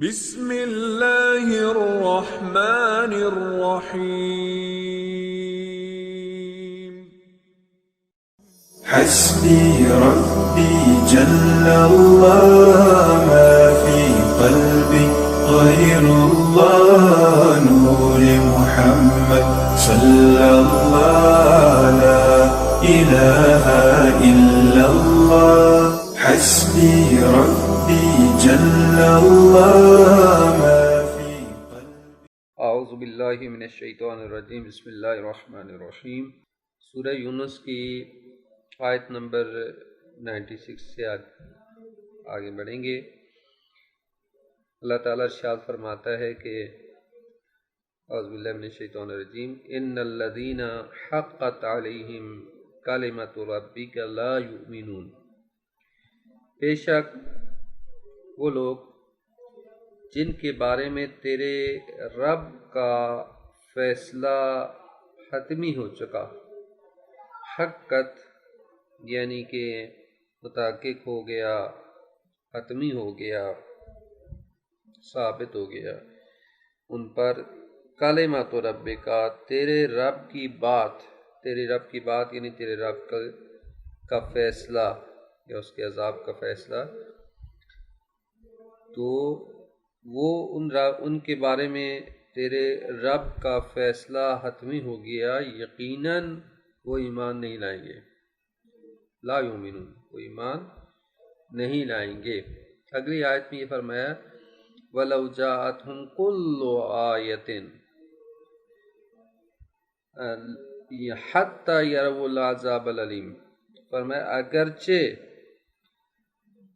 بسم اللہ الرحمن الرحیم حسبي ربي جل الله ما في قلبي غير الله نور محمد صلى الله لا إله إلا الله حسبي ربي جل الله ما في قلبي. اعوذ باللہ من الشیطان الرجیم بسم اللہ الرحمن الرحیم سورہ یونس کی آیت نمبر 96 سے آگے بڑھیں گے۔ اللہ تعالیٰ ارشاد فرماتا ہے کہ اعوذ باللہ من الشیطان الرجیم ان الذین حقت علیہم کلمۃ ربک لا یؤمنون، بے شک وہ لوگ جن کے بارے میں تیرے رب کا فیصلہ حتمی ہو چکا، حقت یعنی کہ متحقق ہو گیا، حتمی ہو گیا، ثابت ہو گیا ان پر، کلمۃ ربک تیرے رب کی بات یعنی تیرے رب کا فیصلہ یا اس کے عذاب کا فیصلہ، تو وہ ان کے بارے میں تیرے رب کا فیصلہ حتمی ہو گیا، یقیناً وہ ایمان نہیں لائیں گے، لا یؤمنون، وہ ایمان نہیں لائیں گے۔ اگلی آیت میں یہ فرمایا وَلَوْ جَاءَتْهُمْ كُلُّ آیَةٍ حَتَّى يَرَوُا الْعَذَابَ الْأَلِيمَ، فرمایا اگرچہ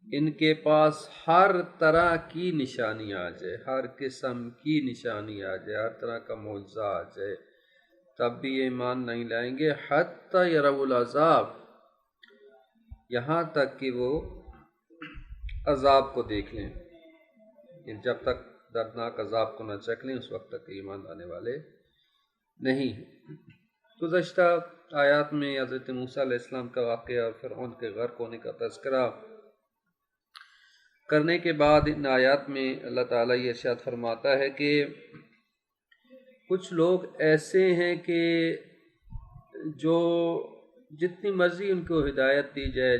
ان کے پاس ہر طرح کی نشانی آ جائے، ہر قسم کی نشانی آ جائے، ہر طرح کا معجزہ آ جائے، تب بھی یہ ایمان نہیں لائیں گے، حتی یروا العذاب، یہاں تک کہ وہ عذاب کو دیکھ لیں، جب تک دردناک عذاب کو نہ چکھ لیں اس وقت تک ایمان لانے والے نہیں۔ گزشتہ آیات میں حضرت موسیٰ علیہ السلام کا واقعہ اور فرعون کے غرق ہونے کا تذکرہ کرنے کے بعد ان آیات میں اللہ تعالیٰ یہ ارشاد فرماتا ہے کہ کچھ لوگ ایسے ہیں کہ جو جتنی مرضی ان کو ہدایت دی جائے،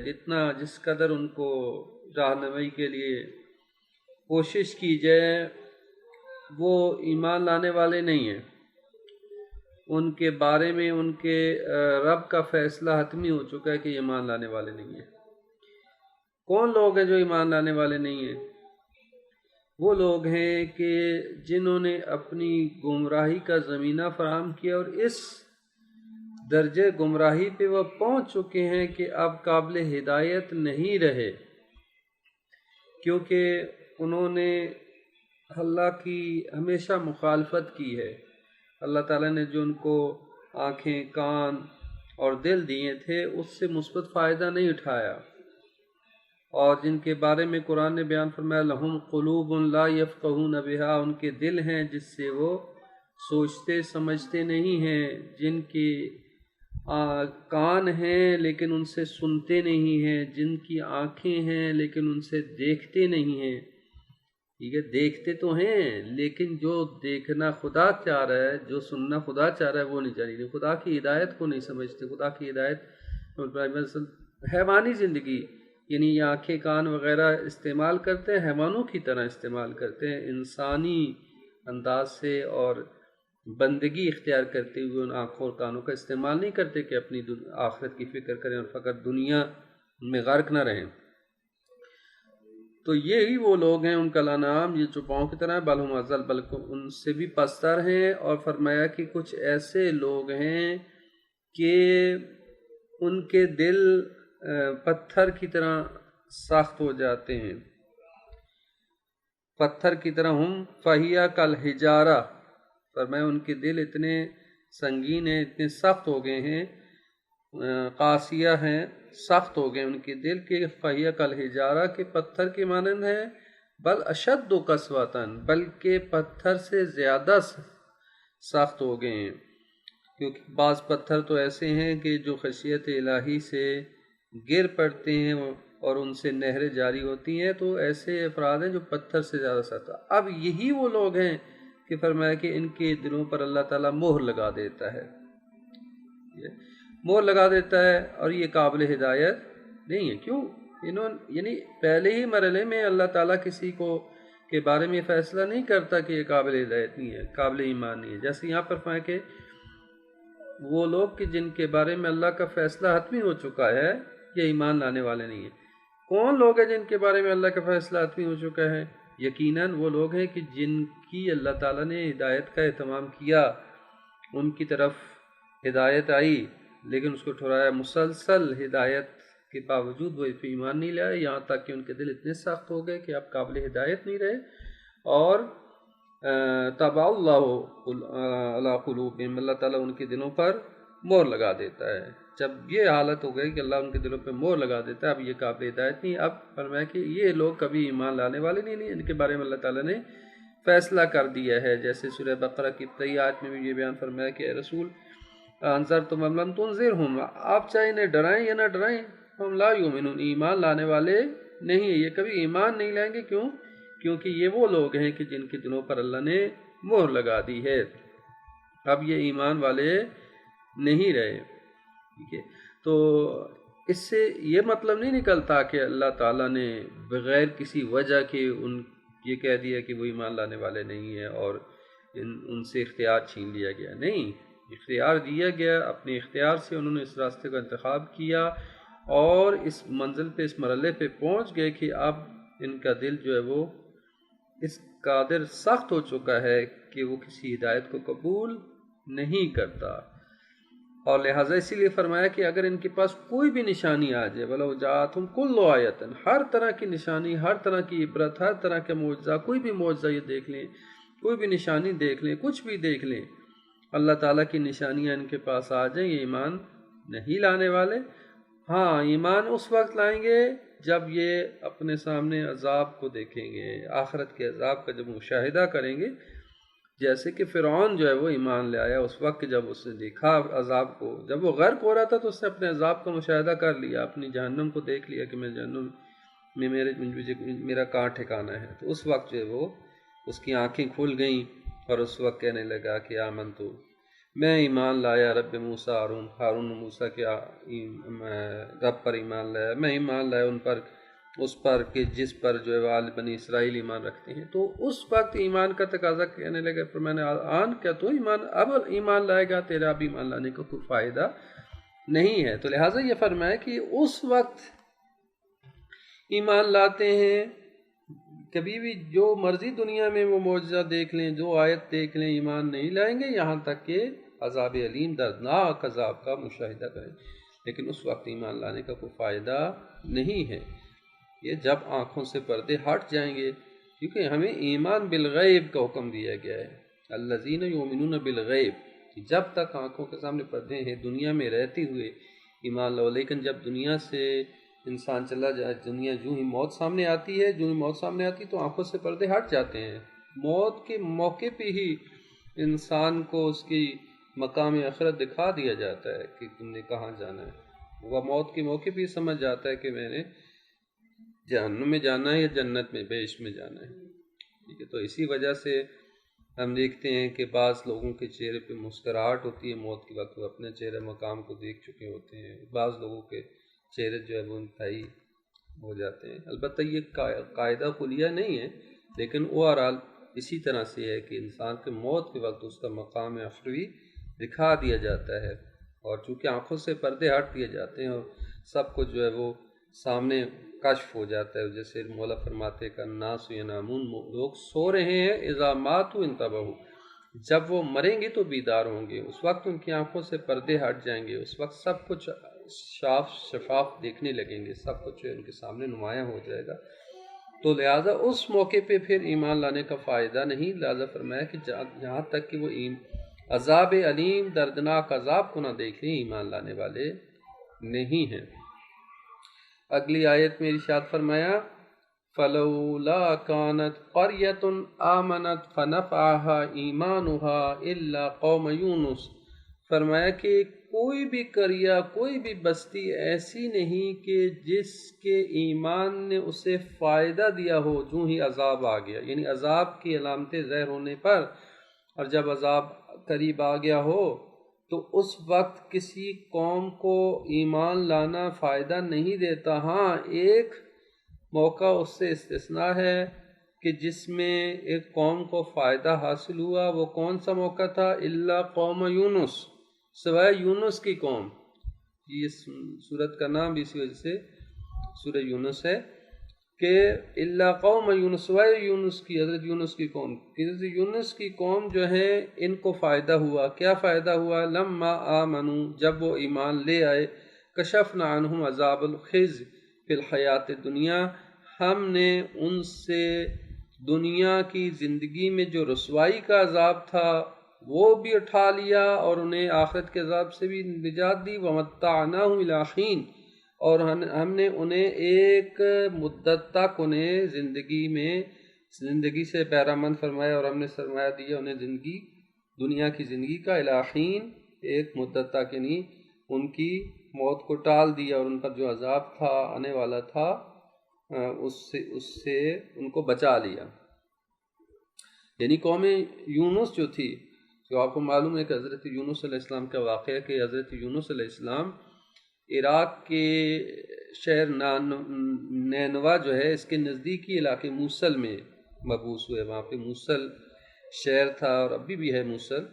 جس قدر ان کو رہنمائی کے لیے کوشش کی جائے، وہ ایمان لانے والے نہیں ہیں۔ ان کے بارے میں ان کے رب کا فیصلہ حتمی ہو چکا ہے کہ یہ ایمان لانے والے نہیں ہیں۔ کون لوگ ہیں جو ایمان لانے والے نہیں ہیں؟ وہ لوگ ہیں کہ جنہوں نے اپنی گمراہی کا زمینہ فراہم کیا اور اس درجے گمراہی پہ وہ پہنچ چکے ہیں کہ اب قابل ہدایت نہیں رہے، کیونکہ انہوں نے اللہ کی ہمیشہ مخالفت کی ہے۔ اللہ تعالیٰ نے جو ان کو آنکھیں، کان اور دل دیے تھے اس سے مثبت فائدہ نہیں اٹھایا، اور جن کے بارے میں قرآن نے بیان فرمایا لہم قلوب لا یفقہون بہا، ان کے دل ہیں جس سے وہ سوچتے سمجھتے نہیں ہیں، جن کے کان ہیں لیکن ان سے سنتے نہیں ہیں، جن کی آنکھیں ہیں لیکن ان سے دیکھتے نہیں ہیں۔ ٹھیک ہے، دیکھتے تو ہیں لیکن جو دیکھنا خدا چاہ رہا ہے، جو سننا خدا چاہ رہا ہے وہ نہیں جانتے، خدا کی ہدایت کو نہیں سمجھتے۔ خدا کی ہدایت حیوانی زندگی یعنی یہ آنکھیں، کان وغیرہ استعمال کرتے ہیں، حیوانوں کی طرح استعمال کرتے ہیں، انسانی انداز سے اور بندگی اختیار کرتے ہوئے ان آنکھوں اور کانوں کا استعمال نہیں کرتے کہ اپنی آخرت کی فکر کریں اور فقط دنیا میں غرق نہ رہیں۔ تو یہی وہ لوگ ہیں، ان کا الانعام، یہ چوپاؤں کی طرح، بل ہم اضل، بلکہ ان سے بھی پستر ہیں۔ اور فرمایا کہ کچھ ایسے لوگ ہیں کہ ان کے دل پتھر کی طرح سخت ہو جاتے ہیں، پتھر کی طرح، ہم فہیا کالحجارہ، فرمایا ان کے دل اتنے سنگین ہیں، اتنے سخت ہو گئے ہیں، قاسیہ ہیں، سخت ہو گئے ان کے دل کے، فہیا کالحجارہ کے پتھر کے مانند ہے، بل اشد قسوۃ، بلکہ پتھر سے زیادہ سخت ہو گئے ہیں، کیونکہ بعض پتھر تو ایسے ہیں کہ جو خشیت الہی سے گر پڑتے ہیں اور ان سے نہریں جاری ہوتی ہیں، تو ایسے افراد ہیں جو پتھر سے زیادہ سخت۔ اب یہی وہ لوگ ہیں کہ فرمایا کہ ان کے دلوں پر اللہ تعالیٰ مہر لگا دیتا ہے، مہر لگا دیتا ہے، اور یہ قابل ہدایت نہیں ہے۔ کیوں؟ یعنی پہلے ہی مرحلے میں اللہ تعالیٰ کسی کو کے بارے میں فیصلہ نہیں کرتا کہ یہ قابل ہدایت نہیں ہے، قابل ایمان نہیں ہے۔ جیسے یہاں پر فرمایا کہ وہ لوگ کہ جن کے بارے میں اللہ کا فیصلہ حتمی ہو چکا ہے، یہ ایمان لانے والے نہیں ہیں۔ کون لوگ ہیں جن کے بارے میں اللہ کا فیصلہ حتمی ہو چکا ہے؟ یقیناً وہ لوگ ہیں کہ جن کی اللہ تعالیٰ نے ہدایت کا اہتمام کیا، ان کی طرف ہدایت آئی، لیکن اس کو ٹھہرایا، مسلسل ہدایت کے باوجود وہ ایمان نہیں لائے، یہاں تک کہ ان کے دل اتنے سخت ہو گئے کہ اب قابل ہدایت نہیں رہے، اور طبع اللہ علی قلوبہم، اللہ تعالیٰ ان کے دلوں پر مہر لگا دیتا ہے۔ جب یہ حالت ہو گئی کہ اللہ ان کے دلوں پہ مہر لگا دیتا ہے، اب یہ قابل ہدایت نہیں۔ اب فرمایا کہ یہ لوگ کبھی ایمان لانے والے نہیں، ان کے بارے میں اللہ تعالیٰ نے فیصلہ کر دیا ہے۔ جیسے سورہ بقرہ کی ابتدائی آیت میں بھی یہ بیان فرمایا کہ اے رسول انذرتم ام لم تنذرہم، آپ چاہے انہیں ڈرائیں یا نہ ڈرائیں، ہم لا یؤمنون، ایمان لانے والے نہیں ہیں، یہ کبھی ایمان نہیں لائیں گے۔ کیوں؟ کیونکہ یہ وہ لوگ ہیں کہ جن کے دلوں پر اللہ نے مہر لگا دی ہے، اب یہ ایمان والے نہیں رہے۔ ٹھیک ہے، تو اس سے یہ مطلب نہیں نکلتا کہ اللہ تعالیٰ نے بغیر کسی وجہ کے یہ کہہ دیا کہ وہ ایمان لانے والے نہیں ہیں اور ان سے اختیار چھین لیا گیا۔ نہیں، اختیار دیا گیا، اپنے اختیار سے انہوں نے اس راستے کا انتخاب کیا اور اس منزل پہ، اس مرحلے پہ پہنچ گئے کہ اب ان کا دل جو ہے وہ اس قادر سخت ہو چکا ہے کہ وہ کسی ہدایت کو قبول نہیں کرتا، اور لہٰذا اسی لیے فرمایا کہ اگر ان کے پاس کوئی بھی نشانی آ جائے، وَلَوْ جَاءَتْهُمْ كُلُّ آیَةٍ، ہر طرح کی نشانی، ہر طرح کی عبرت، ہر طرح کا معجزہ، کوئی بھی معجزہ یہ دیکھ لیں، کوئی بھی نشانی دیکھ لیں، کچھ بھی دیکھ لیں، اللہ تعالیٰ کی نشانیاں ان کے پاس آ جائیں، یہ ایمان نہیں لانے والے۔ ہاں، ایمان اس وقت لائیں گے جب یہ اپنے سامنے عذاب کو دیکھیں گے، آخرت کے عذاب کا جب مشاہدہ کریں گے، جیسے کہ فرعون جو ہے وہ ایمان لے آیا اس وقت جب اس نے دیکھا عذاب کو، جب وہ غرق ہو رہا تھا تو اس نے اپنے عذاب کا مشاہدہ کر لیا، اپنی جہنم کو دیکھ لیا کہ میں جہنم میں میرا کہاں ٹھکانہ ہے، تو اس وقت جو ہے وہ اس کی آنکھیں کھل گئیں اور اس وقت کہنے لگا کہ آمنتو، میں ایمان لایا رب موسیٰ ہارون موسیٰ کے رب پر ایمان لایا، میں ایمان لایا ان پر، اس پر کہ جس پر جو ہے آل بنی اسرائیل ایمان رکھتے ہیں۔ تو اس وقت ایمان کا تقاضا کہنے لگا، پر میں نے آن کیا تو اب ایمان لائے گا، تیرا اب ایمان لانے کا کوئی فائدہ نہیں ہے۔ تو لہٰذا یہ فرمایا کہ اس وقت ایمان لاتے ہیں، کبھی بھی جو مرضی دنیا میں وہ معجزہ دیکھ لیں، جو آیت دیکھ لیں، ایمان نہیں لائیں گے یہاں تک کہ عذاب علیم، دردناک عذاب کا مشاہدہ کریں، لیکن اس وقت ایمان لانے کا کوئی فائدہ نہیں ہے۔ یہ جب آنکھوں سے پردے ہٹ جائیں گے، کیونکہ ہمیں ایمان بالغیب کا حکم دیا گیا ہے، الذین یؤمنون بالغیب، جب تک آنکھوں کے سامنے پردے ہیں دنیا میں رہتے ہوئے ایمان لو، لیکن جب دنیا سے انسان چلا جائے، دنیا جو ہی موت سامنے آتی ہے، جو ہی موت سامنے آتی ہے تو آنکھوں سے پردے ہٹ جاتے ہیں۔ موت کے موقع پہ ہی انسان کو اس کی مقام آخرت دکھا دیا جاتا ہے کہ تم نے کہاں جانا ہے، وہ موت کے موقع پہ ہی سمجھ جاتا ہے کہ میں نے جہنم میں جانا ہے یا جنت میں، بہشت میں جانا ہے۔ ٹھیک ہے، تو اسی وجہ سے ہم دیکھتے ہیں کہ بعض لوگوں کے چہرے پہ مسکراہٹ ہوتی ہے موت کے وقت، وہ اپنے چہرے مقام کو دیکھ چکے ہوتے ہیں، بعض لوگوں کے چہرے جو ہے وہ انتہائی ہو جاتے ہیں۔ البتہ یہ قاعدہ کلیہ نہیں ہے، لیکن اوورآل اسی طرح سے ہے کہ انسان کے موت کے وقت اس کا مقام اخروی دکھا دیا جاتا ہے، اور چونکہ آنکھوں سے پردے ہٹ دیے جاتے ہیں اور سب کو جو ہے وہ سامنے کشف ہو جاتا ہے، جیسے مولا فرماتے کہ الناس ینامون، لوگ سو رہے ہیں، اذا ماتوا انتبہوا، جب وہ مریں گے تو بیدار ہوں گے، اس وقت ان کی آنکھوں سے پردے ہٹ جائیں گے، اس وقت سب کچھ شفاف دیکھنے لگیں گے، سب کچھ ان کے سامنے نمایاں ہو جائے گا۔ تو لہٰذا اس موقع پہ پھر ایمان لانے کا فائدہ نہیں، لہٰذا فرمایا کہ جہاں تک کہ وہ عذاب علیم، دردناک عذاب کو نہ دیکھ لیں، ایمان لانے والے نہیں ہیں۔ اگلی آیت میں ارشاد فرمایا فَلَوْلَا كَانَتْ قَرْيَةٌ آمَنَتْ فَنَفَعَهَا إِيمَانُهَا إِلَّا قَوْمَ يُونُسَ، فرمایا کہ کوئی بھی قریہ، کوئی بھی بستی ایسی نہیں کہ جس کے ایمان نے اسے فائدہ دیا ہو جو ہی عذاب آ گیا، یعنی عذاب کی علامتیں ظاہر ہونے پر اور جب عذاب قریب آ گیا ہو تو اس وقت کسی قوم کو ایمان لانا فائدہ نہیں دیتا۔ ہاں ایک موقع اس سے استثناء ہے کہ جس میں ایک قوم کو فائدہ حاصل ہوا، وہ کون سا موقع تھا؟ الا قوم یونس، سوائے یونس کی قوم۔ یہ سورت کا نام بھی اسی وجہ سے سورہ یونس ہے کہ الا قوم یونس، سوائے یونس کی، حضرت یونس کی قوم۔ حضرت یونس کی قوم جو ہے ان کو فائدہ ہوا۔ کیا فائدہ ہوا؟ لما آمنوا، جب وہ ایمان لے آئے، کشفنا عنہم عذاب الخزي فی الحیات الدنیا، ہم نے ان سے دنیا کی زندگی میں جو رسوائی کا عذاب تھا وہ بھی اٹھا لیا اور انہیں آخرت کے عذاب سے بھی نجات دی۔ وَمَتَّعْنَاهُمْ إِلَىٰ حِينٍ، اور ہم نے انہیں ایک مدت تک انہیں زندگی سے بہرامند فرمایا، اور ہم نے سرمایہ دیا انہیں دنیا کی زندگی کا، إِلَىٰ حِين، ایک مدت تک، یعنی ان کی موت کو ٹال دیا اور ان پر جو عذاب تھا آنے والا تھا اس سے ان کو بچا لیا۔ یعنی قوم یونس جو تھی، تو آپ کو معلوم ہے کہ حضرت یونس علیہ السلام کا واقعہ ہے کہ حضرت یونس علیہ السلام عراق کے شہر نینوا جو ہے اس کے نزدیکی علاقے موصل میں مبعوث ہوئے۔ وہاں پہ موصل شہر تھا اور ابھی بھی ہے موصل،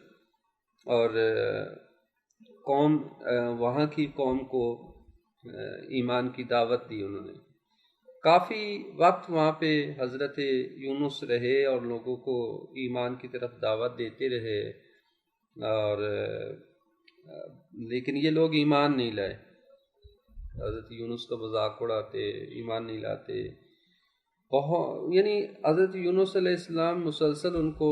اور وہاں کی قوم کو ایمان کی دعوت دی انہوں نے۔ کافی وقت وہاں پہ حضرت یونس رہے اور لوگوں کو ایمان کی طرف دعوت دیتے رہے، اور لیکن یہ لوگ ایمان نہیں لائے، حضرت یونس کا مذاق اڑاتے، ایمان نہیں لاتے۔ یعنی حضرت یونس علیہ السلام مسلسل ان کو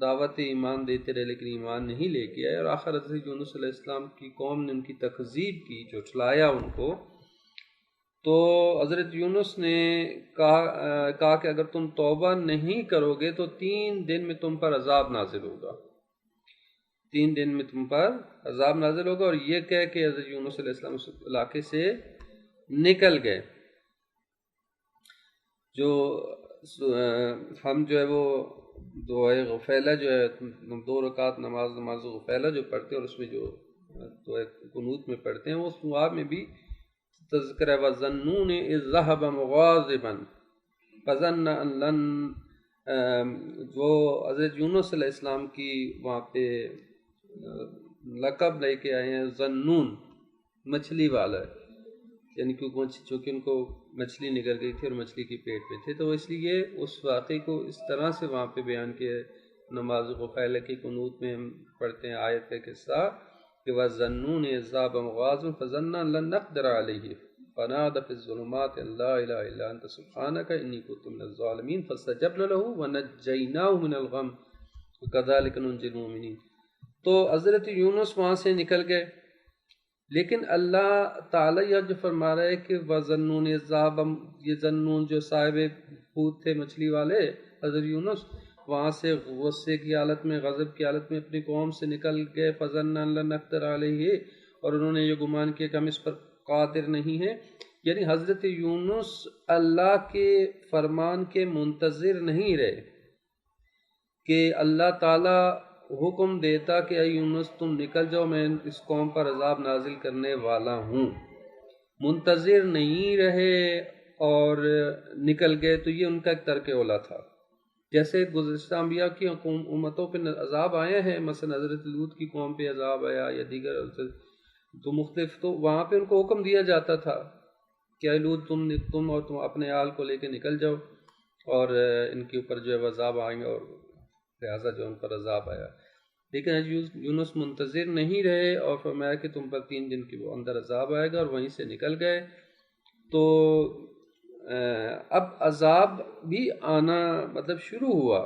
دعوت ایمان دیتے رہے لیکن ایمان نہیں لے کے آئے، اور آخر حضرت یونس علیہ السلام کی قوم نے ان کی تکذیب کی، جھٹلایا ان کو۔ تو حضرت یونس نے کہا کہ اگر تم توبہ نہیں کرو گے تو 3 دن میں تم پر عذاب نازل ہوگا، 3 دن میں تم پر عذاب نازل ہوگا، اور یہ کہہ کہ حضرت یونس علیہ السلام اس علاقے سے نکل گئے۔ جو ہم جو ہے وہ دعائے غفیلہ جو ہے 2 رکعت نماز غفیلہ جو پڑھتے ہیں، اور اس میں جو دعائے قنوت میں پڑھتے ہیں، وہ اس دعا میں بھی تذکرہ وَظَنُّونِ إِذْ ذَهَبَ مُغَاضِبًا فَظَنَّ أَن لَّن، جو حضرت یونس علیہ السلام کی وہاں پہ لقب لے کے آئے ہیں ذنون، مچھلی والا، یعنی چونکہ ان کو مچھلی نکل گئی تھی اور مچھلی کی پیٹ میں تھے، تو اس لیے اس واقعے کو اس طرح سے وہاں پہ بیان کیا نماز غفیلہ کی قنوت میں ہم پڑھتے ہیں آیت کا قصہ کہ وَظَنُّونِ إِذْ ذَهَبَ مُغَاضِبًا فَظَنَّ أَن لَّن نَّقْدِرَ عَلَيْهِ فَنَادَىٰ فِي الظُّلُمَاتِ أَن لَّا إِلَٰهَ إِلَّا أَنتَ سُبْحَانَكَ إِنِّي كُنتُ مِنَ الظَّالِمِينَ فَاسْتَجَبْنَا لَهُ وَنَجَّيْنَاهُ مِنَ الْغَمِّ وَكَذَٰلِكَ نُنجِي الْمُؤْمِنِينَ۔ تو حضرت یونس وہاں سے نکل گئے، لیکن اللہ تعالیٰ یہ جو فرما رہا ہے کہ وَظَنُّونِ إِذْ ذَهَبَ، یہ ظنون جو صاحب حوت تھے مچھلی والے، حضرت یونس وہاں سے غصے کی حالت میں، غضب کی حالت میں اپنی قوم سے نکل گئے، فَظَنَّ أَن لَّن نَّقْدِرَ عَلَيْهِ، اور انہوں نے یہ گمان کیا کہ ہم اس پر قادر نہیں ہیں۔ یعنی حضرت یونس اللہ کے فرمان کے منتظر نہیں رہے کہ اللہ تعالیٰ حکم دیتا کہ اے یونس تم نکل جاؤ، میں اس قوم پر عذاب نازل کرنے والا ہوں، منتظر نہیں رہے اور نکل گئے، تو یہ ان کا ایک ترک اولا تھا۔ جیسے گزشتہ انبیاء کی امتوں پہ عذاب آئے ہیں، مثلا حضرت لوط کی قوم پہ عذاب آیا یا دیگر تو مختلف، تو وہاں پہ ان کو حکم دیا جاتا تھا کہ اے لوط تم اور تم اپنے آل کو لے کے نکل جاؤ، اور ان کے اوپر جو ہے عذاب آئیں گے، اور لہٰذا جو ان پر عذاب آیا۔ لیکن یونس منتظر نہیں رہے اور فرمایا کہ تم پر 3 دن کے اندر عذاب آئے گا، اور وہیں سے نکل گئے۔ تو اب عذاب بھی آنا مطلب شروع ہوا۔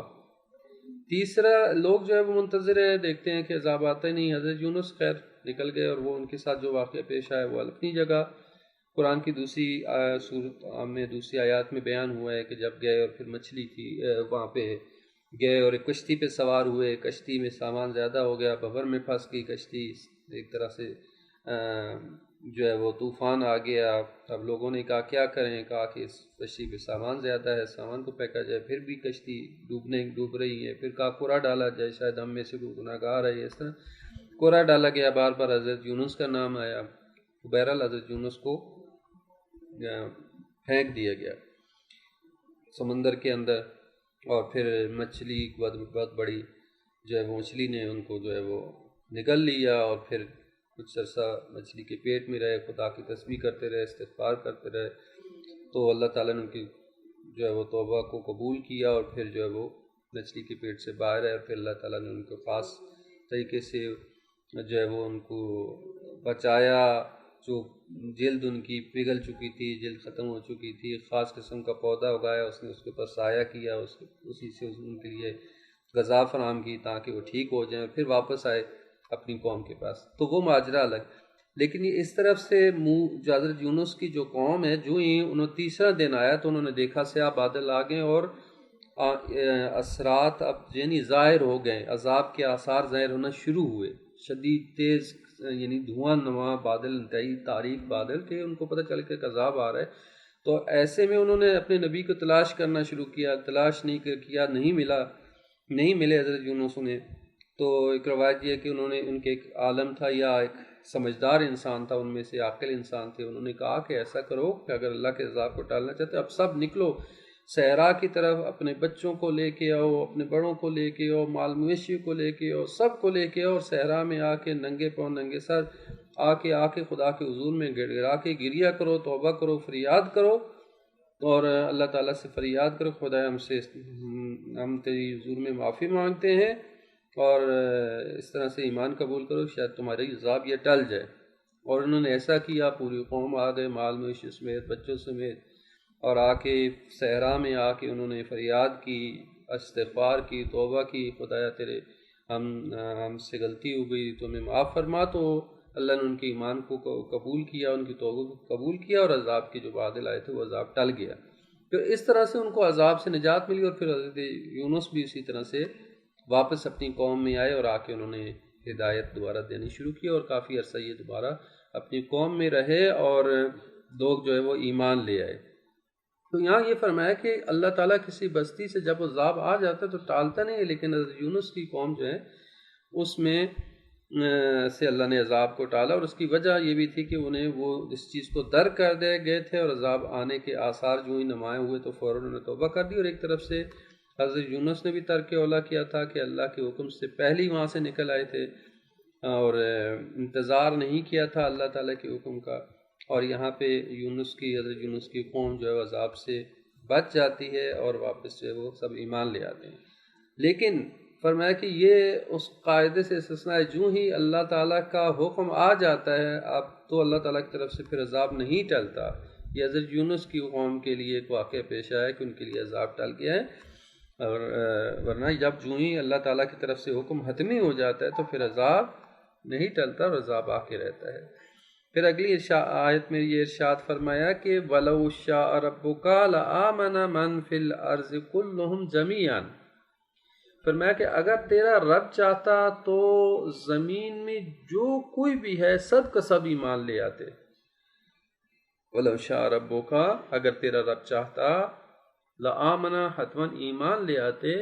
تیسرا لوگ جو ہے وہ منتظر ہے، دیکھتے ہیں کہ عذاب آتا ہی نہیں۔ حضرت یونس خیر نکل گئے، اور وہ ان کے ساتھ جو واقعہ پیش آیا وہ اپنی جگہ قرآن کی دوسری سورت میں دوسری آیات میں بیان ہوا ہے کہ جب گئے اور پھر مچھلی تھی وہاں پہ گئے اور ایک کشتی پہ سوار ہوئے، کشتی میں سامان زیادہ ہو گیا، بھنور میں پھنس گئی کشتی، ایک طرح سے جو ہے وہ طوفان آ گیا. اب لوگوں نے کہا کیا کریں, کہا کہ اس کشتی پہ سامان زیادہ ہے, سامان کو پھینکا جائے. پھر بھی کشتی ڈوب رہی ہے. پھر کہا کوڑا ڈالا جائے, شاید ہم میں سے کوئی گناہ گار ہے. اس طرح کوڑا ڈالا گیا, بار بار حضرت یونس کا نام آیا. بہرحال حضرت یونس کو پھینک دیا گیا سمندر کے اندر. اور پھر مچھلی بہت بڑی جو ہے وہ مچھلی نے ان کو جو ہے وہ نگل لیا. اور پھر کچھ عرصہ مچھلی کے پیٹ میں رہے, خدا کی تسبیح کرتے رہے, استغفار کرتے رہے. تو اللہ تعالیٰ نے ان کی جو ہے وہ توبہ کو قبول کیا, اور پھر جو ہے وہ مچھلی کے پیٹ سے باہر آئے. اور پھر اللہ تعالیٰ نے ان کو خاص طریقے سے جو ہے وہ ان کو بچایا. جو جلد ان کی پگھل چکی تھی, جلد ختم ہو چکی تھی, خاص قسم کا پودا اگایا, اس نے اس کے اوپر سایہ کیا, اسی سے ان کے لیے غذا فراہم کی تاکہ وہ ٹھیک ہو جائیں, اور پھر واپس آئے اپنی قوم کے پاس. تو وہ ماجرا الگ. لیکن یہ اس طرف سے جو حضرت یونس کی جو قوم ہے, جو ہی انہوں تیسرا دن آیا تو انہوں نے دیکھا سیاہ بادل آ گئے, اور اثرات اب یعنی ظاہر ہو گئے, عذاب کے آثار ظاہر ہونا شروع ہوئے. شدید تیز یعنی دھواں نما بادل, انتہائی تاریک بادل, کہ ان کو پتہ چل کہ عذاب آ رہا ہے. تو ایسے میں انہوں نے اپنے نبی کو تلاش کرنا شروع کیا. تلاش نہیں کیا, نہیں ملے حضرت یونس انہیں. تو ایک روایت یہ ہے کہ انہوں نے, ان کے ایک عالم تھا یا ایک سمجھدار انسان تھا, ان میں سے عاقل انسان تھے, انہوں نے کہا کہ ایسا کرو کہ اگر اللہ کے عذاب کو ٹالنا چاہتے اب سب نکلو صحرا کی طرف, اپنے بچوں کو لے کے آؤ, اپنے بڑوں کو لے کے آؤ, مال مویشی کو لے کے آؤ, سب کو لے کے آؤ, اور صحرا میں آ کے ننگے پاؤں ننگے سر آ کے خدا کے حضور میں گڑ گڑا کے گریا کرو, توبہ کرو, فریاد کرو, اور اللہ تعالیٰ سے فریاد کرو, خدا ہم تیری حضور میں معافی مانگتے ہیں, اور اس طرح سے ایمان قبول کرو, شاید تمہاری عذاب یہ ٹل جائے. اور انہوں نے ایسا کیا, پوری قوم آ گئے مال مویشی سمیت, بچوں سمیت, اور آ کے صحرا میں آ کے انہوں نے فریاد کی, استغفار کی, توبہ کی, خدایا تیرے ہم سے غلطی ہو گئی, تو ہمیں معاف فرما. تو اللہ نے ان کے ایمان کو قبول کیا, ان کی توبہ کو قبول کیا, اور عذاب کے جو بادل آئے تھے وہ عذاب ٹل گیا. پھر اس طرح سے ان کو عذاب سے نجات ملی, اور پھر حضرت یونس بھی اسی طرح سے واپس اپنی قوم میں آئے, اور آ کے انہوں نے ہدایت دوبارہ دینی شروع کی, اور کافی عرصہ یہ دوبارہ اپنی قوم میں رہے, اور لوگ جو ہے وہ ایمان لے آئے. تو یہاں یہ فرمایا کہ اللہ تعالیٰ کسی بستی سے جب عذاب آ جاتا ہے تو ٹالتا نہیں ہے, لیکن حضرت یونس کی قوم جو ہے اس میں سے اللہ نے عذاب کو ٹالا, اور اس کی وجہ یہ بھی تھی کہ انہیں وہ اس چیز کو درک کر دے گئے تھے, اور عذاب آنے کے آثار جو ہی نمایاں ہوئے تو فوراً انہوں نے توبہ کر دی. اور ایک طرف سے حضرت یونس نے بھی ترک اولا کیا تھا کہ اللہ کے حکم سے پہلے ہی وہاں سے نکل آئے تھے, اور انتظار نہیں کیا تھا اللہ تعالیٰ کے حکم کا. اور یہاں پہ حضرت یونس کی قوم جو ہے عذاب سے بچ جاتی ہے, اور واپس جو ہے وہ سب ایمان لے آتے ہیں. لیکن فرمایا کہ یہ اس قاعدے سے استثناء ہے, جو ہی اللہ تعالیٰ کا حکم آ جاتا ہے اب تو اللہ تعالیٰ کی طرف سے پھر عذاب نہیں ٹلتا. یہ حضرت یونس کی قوم کے لیے ایک واقعہ پیش آیا کہ ان کے لیے عذاب ٹل گیا ہے, اور ورنہ جب جو ہی اللہ تعالیٰ کی طرف سے حکم حتمی ہو جاتا ہے تو پھر عذاب نہیں ٹلتا, اور عذاب آ کے رہتا ہے. پھر اگلی آیت میں یہ ارشاد فرمایا کہ وَلَوْ شَاءَ رَبُّكَ لَآمَنَ مَنْ فِي الْأَرْضِ كُلُّهُمْ جَمِيعًا. فرمایا کہ اگر تیرا رب چاہتا تو زمین میں جو کوئی بھی ہے سب کا سب ایمان لے آتے. وَلَوْ شَاءَ رَبُّكَ اگر تیرا رب چاہتا, لَآمَنَ حتماً ایمان لے آتے,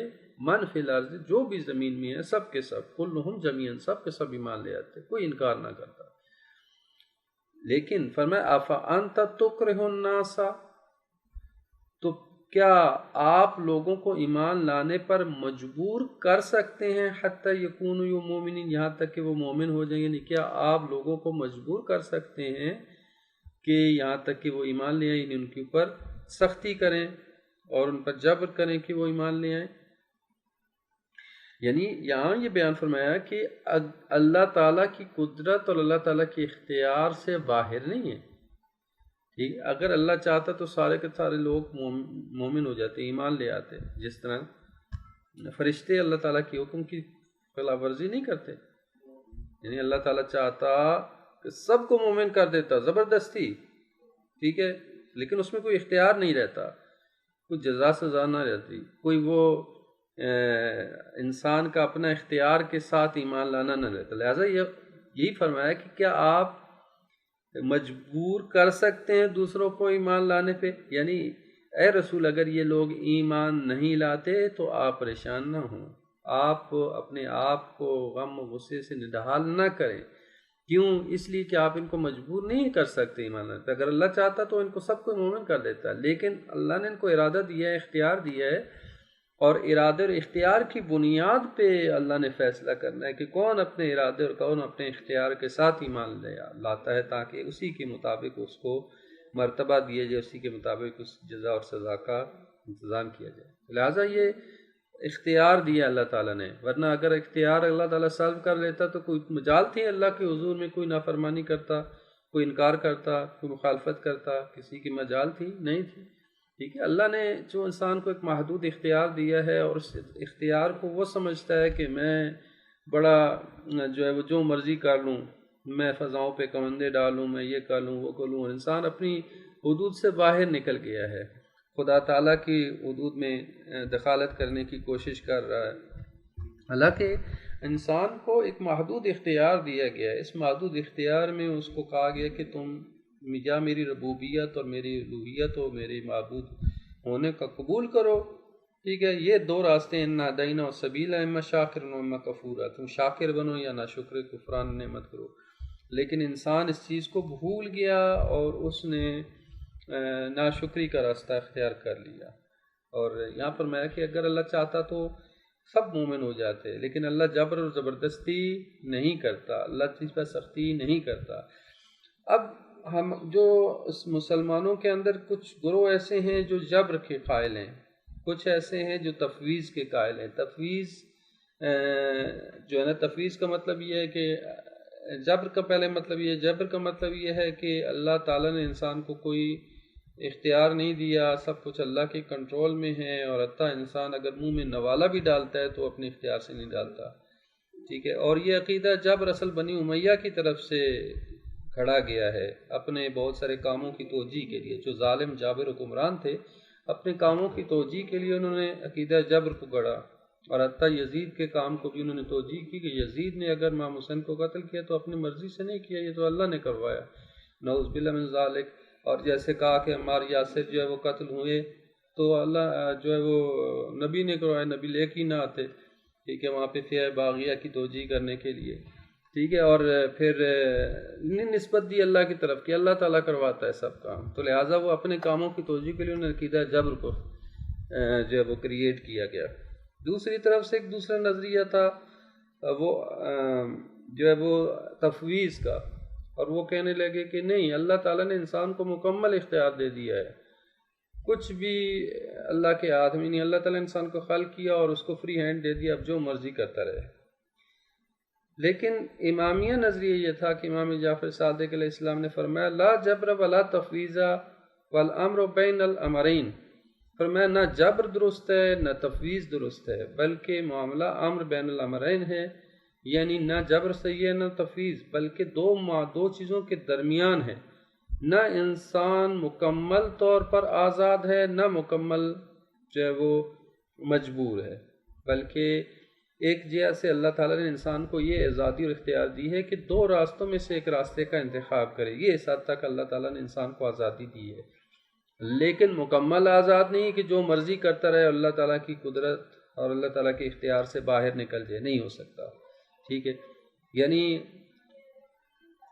من فی الارض جو بھی زمین میں ہے سب کے سب, کلہم جمیعاً سب کے سب ایمان لے آتے, کوئی انکار نہ کرتا. لیکن فرمایا افانت تکرہ الناس, تو کیا آپ لوگوں کو ایمان لانے پر مجبور کر سکتے ہیں, حتی یکونوا مومنین, یہاں تک کہ وہ مومن ہو جائیں, یعنی کیا آپ لوگوں کو مجبور کر سکتے ہیں کہ یہاں تک کہ وہ ایمان لے آئیں, یعنی ان کے اوپر سختی کریں اور ان پر جبر کریں کہ وہ ایمان لے آئیں. یعنی یہاں یہ بیان فرمایا کہ اللہ تعالیٰ کی قدرت اور اللہ تعالیٰ کے اختیار سے باہر نہیں ہے. ٹھیک, اگر اللہ چاہتا تو سارے کے سارے لوگ مومن ہو جاتے, ایمان لے آتے, جس طرح فرشتے اللہ تعالیٰ کے حکم کی خلاف ورزی نہیں کرتے. یعنی اللہ تعالیٰ چاہتا کہ سب کو مومن کر دیتا زبردستی, ٹھیک ہے, لیکن اس میں کوئی اختیار نہیں رہتا, کوئی جزا سزا نہ رہتی, کوئی وہ انسان کا اپنا اختیار کے ساتھ ایمان لانا نہ رہتا. لہٰذا یہی فرمایا کہ کیا آپ مجبور کر سکتے ہیں دوسروں کو ایمان لانے پہ؟ یعنی اے رسول اگر یہ لوگ ایمان نہیں لاتے تو آپ پریشان نہ ہوں، آپ اپنے آپ کو غم و غصے سے نڈھال نہ کریں۔ کیوں؟ اس لیے کہ آپ ان کو مجبور نہیں کر سکتے ایمان لانے پہ۔ اگر اللہ چاہتا تو ان کو سب کو مومن کر دیتا، لیکن اللہ نے ان کو ارادہ دیا ہے، اختیار دیا ہے، اور ارادے اور اختیار کی بنیاد پہ اللہ نے فیصلہ کرنا ہے کہ کون اپنے ارادے اور کون اپنے اختیار کے ساتھ ایمان لاتا ہے، تاکہ اسی کے مطابق اس کو مرتبہ دیا جائے، اسی کے مطابق اس جزا اور سزا کا انتظام کیا جائے۔ لہٰذا یہ اختیار دیا اللہ تعالیٰ نے، ورنہ اگر اختیار اللہ تعالیٰ سلب کر لیتا تو کوئی مجال تھی اللہ کے حضور میں کوئی نافرمانی کرتا، کوئی انکار کرتا، کوئی مخالفت کرتا، کسی کی مجال تھی؟ نہیں تھی۔ ٹھیک ہے، اللہ نے جو انسان کو ایک محدود اختیار دیا ہے، اور اس اختیار کو وہ سمجھتا ہے کہ میں بڑا جو ہے وہ جو مرضی کر لوں، میں فضاؤں پہ کمندے ڈالوں، میں یہ کر لوں وہ کر لوں، اور انسان اپنی حدود سے باہر نکل گیا ہے، خدا تعالیٰ کی حدود میں دخالت کرنے کی کوشش کر رہا ہے۔ حالانکہ انسان کو ایک محدود اختیار دیا گیا ہے، اس محدود اختیار میں اس کو کہا گیا کہ تم یا میری ربوبیت اور میری الوہیت اور میری معبود ہونے کا قبول کرو۔ ٹھیک ہے، یہ دو راستے، انا ہدینا السبیل اما شاکر و اما کفورا، تم شاکر بنو یا ناشکر کفران نعمت کرو۔ لیکن انسان اس چیز کو بھول گیا اور اس نے ناشکری کا راستہ اختیار کر لیا۔ اور یہاں پر میں کہ اگر اللہ چاہتا تو سب مومن ہو جاتے، لیکن اللہ جبر اور زبردستی نہیں کرتا، اللہ چیز پر سختی نہیں کرتا۔ اب ہم جو مسلمانوں کے اندر کچھ گروہ ایسے ہیں جو جبر کے قائل ہیں، کچھ ایسے ہیں جو تفویض کے قائل ہیں۔ تفویض جو ہے نا، تفویض کا مطلب یہ ہے کہ جبر کا پہلے مطلب یہ، جبر کا مطلب یہ ہے کہ اللہ تعالیٰ نے انسان کو کوئی اختیار نہیں دیا، سب کچھ اللہ کے کنٹرول میں ہے، اور حتیٰ انسان اگر منہ میں نوالا بھی ڈالتا ہے تو اپنے اختیار سے نہیں ڈالتا۔ ٹھیک ہے، اور یہ عقیدہ جبر اصل بنی امیہ کی طرف سے کھڑا گیا ہے اپنے بہت سارے کاموں کی توجیہ کے لیے۔ جو ظالم جابر حکمران تھے، اپنے کاموں کی توجیہ کے لیے انہوں نے عقیدہ جبر کو گڑھا، اور حتیٰ یزید کے کام کو بھی انہوں نے توجیہ کی کہ یزید نے اگر امام حسین کو قتل کیا تو اپنی مرضی سے نہیں کیا، یہ تو اللہ نے کروایا، نعوذ باللہ من ذالک۔ اور جیسے کہا کہ عمار یاسر جو ہے وہ قتل ہوئے تو اللہ جو ہے وہ نبی نے کروایا، نبی لے کے نہ آتے۔ ٹھیک ہے، وہاں پہ فیہ باغیہ کی توجیہ کرنے کے لیے۔ ٹھیک ہے، اور پھر نسبت دی اللہ کی طرف کہ اللہ تعالیٰ کرواتا ہے سب کام، تو لہٰذا وہ اپنے کاموں کی توجیہ کے لیے انہوں نے عقیدہ جبر کو جو ہے وہ کریٹ کیا گیا۔ دوسری طرف سے ایک دوسرا نظریہ تھا وہ جو ہے وہ تفویض کا، اور وہ کہنے لگے کہ نہیں، اللہ تعالیٰ نے انسان کو مکمل اختیار دے دیا ہے، کچھ بھی اللہ کے ہاتھ میں نہیں۔ اللہ تعالیٰ نے انسان کو خلق کیا اور اس کو فری ہینڈ دے دیا، اب جو مرضی کرتا رہے۔ لیکن امامیہ نظریہ یہ تھا کہ امام جعفر صادق علیہ السلام نے فرمایا لا جبر ولا تفویض والامر بین الامرین، فرمایا نہ جبر درست ہے نہ تفویض درست ہے، بلکہ معاملہ امر بین الامرین ہے، یعنی نہ جبر صحیح ہے نہ تفویض، بلکہ دو چیزوں کے درمیان ہے۔ نہ انسان مکمل طور پر آزاد ہے، نہ مکمل جو ہے وہ مجبور ہے، بلکہ ایک جہت سے اللہ تعالیٰ نے انسان کو یہ آزادی اور اختیار دی ہے کہ دو راستوں میں سے ایک راستے کا انتخاب کرے۔ یہ اس حد تک اللہ تعالیٰ نے انسان کو آزادی دی ہے، لیکن مکمل آزاد نہیں کہ جو مرضی کرتا رہے، اللہ تعالیٰ کی قدرت اور اللہ تعالیٰ کے اختیار سے باہر نکل جائے، نہیں ہو سکتا۔ ٹھیک ہے، یعنی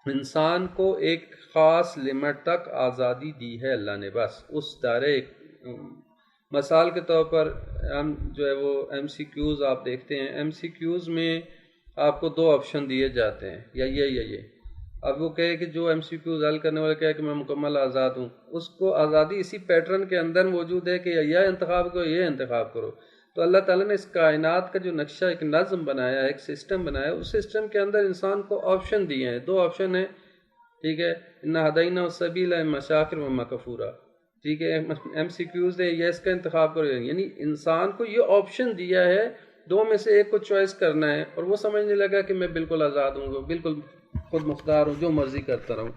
انسان کو ایک خاص لمٹ تک آزادی دی ہے اللہ نے، بس اس دائرے۔ مثال کے طور پر ہم جو ہے وہ ایم سی کیوز آپ دیکھتے ہیں، ایم سی کیوز میں آپ کو دو آپشن دیے جاتے ہیں، یا یہ۔ اب وہ کہے کہ جو ایم سی کیوز حل کرنے والا کہے کہ میں مکمل آزاد ہوں، اس کو آزادی اسی پیٹرن کے اندر موجود ہے کہ یہ انتخاب کرو، یہ انتخاب کرو۔ تو اللہ تعالیٰ نے اس کائنات کا جو نقشہ، ایک نظم بنایا ہے، ایک سسٹم بنایا ہے، اس سسٹم کے اندر انسان کو آپشن دیے ہیں، دو آپشن ہیں۔ ٹھیک ہے، انا ہدینا السبیل اما شاکر و اما کفورا۔ ٹھیک ہے، ایم سی کیوز ہے، یہ اس کا انتخاب کرو، یعنی انسان کو یہ آپشن دیا ہے، دو میں سے ایک کو چوائس کرنا ہے، اور وہ سمجھنے لگا کہ میں بالکل آزاد ہوں، بالکل خود مختار ہوں، جو مرضی کرتا رہوں۔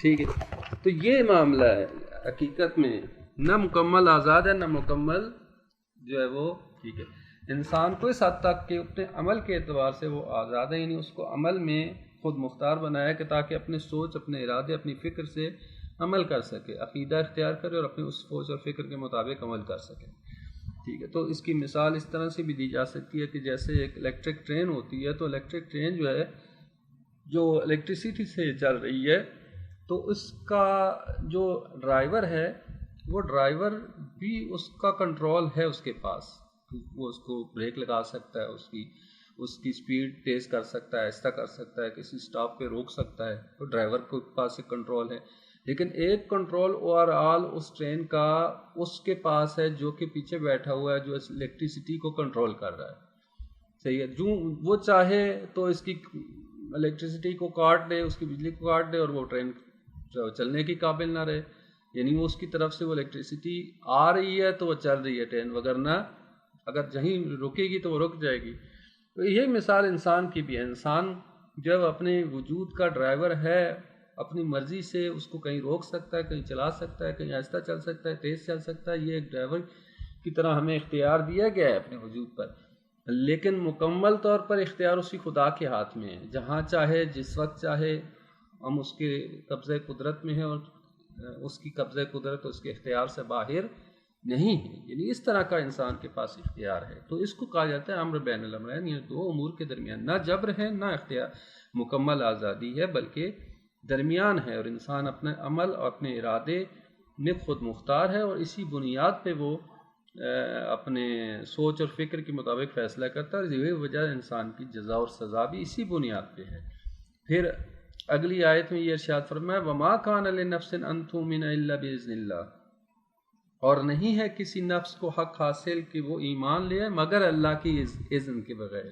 ٹھیک ہے، تو یہ معاملہ ہے حقیقت میں، نہ مکمل آزاد ہے نہ مکمل جو ہے وہ ٹھیک ہے۔ انسان کو اس حد تک کہ اپنے عمل کے اعتبار سے وہ آزاد ہے، یعنی اس کو عمل میں خود مختار بنایا کہ تاکہ اپنے سوچ، اپنے ارادے، اپنی فکر سے عمل کر سکے، عقیدہ اختیار کرے اور اپنے اس سوچ اور فکر کے مطابق عمل کر سکے. ٹھیک ہے، تو اس کی مثال اس طرح سے بھی دی جا سکتی ہے کہ جیسے ایک الیکٹرک ٹرین ہوتی ہے، تو الیکٹرک ٹرین جو ہے جو الیکٹریسٹی سے چل رہی ہے، تو اس کا جو ڈرائیور ہے وہ ڈرائیور بھی اس کا کنٹرول ہے اس کے پاس، وہ اس کو بریک لگا سکتا ہے، اس کی سپیڈ تیز کر سکتا ہے، آہستہ کر سکتا ہے، کسی سٹاپ پہ روک سکتا ہے، تو ڈرائیور کے پاس ایک کنٹرول ہے. لیکن ایک کنٹرول اوور آل اس ٹرین کا اس کے پاس ہے جو کہ پیچھے بیٹھا ہوا ہے، جو اس الیکٹریسٹی کو کنٹرول کر رہا ہے. صحیح ہے، جو وہ چاہے تو اس کی الیکٹریسٹی کو کاٹ دے، اس کی بجلی کو کاٹ دے اور وہ ٹرین چلنے کی قابل نہ رہے. یعنی وہ اس کی طرف سے وہ الیکٹریسٹی آ رہی ہے تو وہ چل رہی ہے ٹرین، وگرنہ اگر جہیں رکے گی تو وہ رک جائے گی. تو یہی مثال انسان کی بھی ہے. انسان جب اپنے وجود کا ڈرائیور ہے، اپنی مرضی سے اس کو کہیں روک سکتا ہے، کہیں چلا سکتا ہے، کہیں آہستہ چل سکتا ہے، تیز چل سکتا ہے. یہ ایک ڈرائیور کی طرح ہمیں اختیار دیا گیا ہے اپنے وجود پر، لیکن مکمل طور پر اختیار اسی خدا کے ہاتھ میں ہے. جہاں چاہے، جس وقت چاہے، ہم اس کے قبضہ قدرت میں ہیں اور اس کی قبضہ قدرت اس کے اختیار سے باہر نہیں ہے. یعنی اس طرح کا انسان کے پاس اختیار ہے. تو اس کو کہا جاتا ہے امر بین الامرین، یہ دو امور کے درمیان نہ جبر ہے نہ اختیار، مکمل آزادی ہے، بلکہ درمیان ہے. اور انسان اپنے عمل اور اپنے ارادے میں خود مختار ہے اور اسی بنیاد پہ وہ اپنے سوچ اور فکر کے مطابق فیصلہ کرتا ہے. یہی وجہ انسان کی جزا اور سزا بھی اسی بنیاد پہ ہے. پھر اگلی آیت میں یہ ارشاد فرمایا وما کان لنفس ان تؤمن الا باذن اللہ، اور نہیں ہے کسی نفس کو حق حاصل کہ وہ ایمان لے مگر اللہ کی اذن کے بغیر.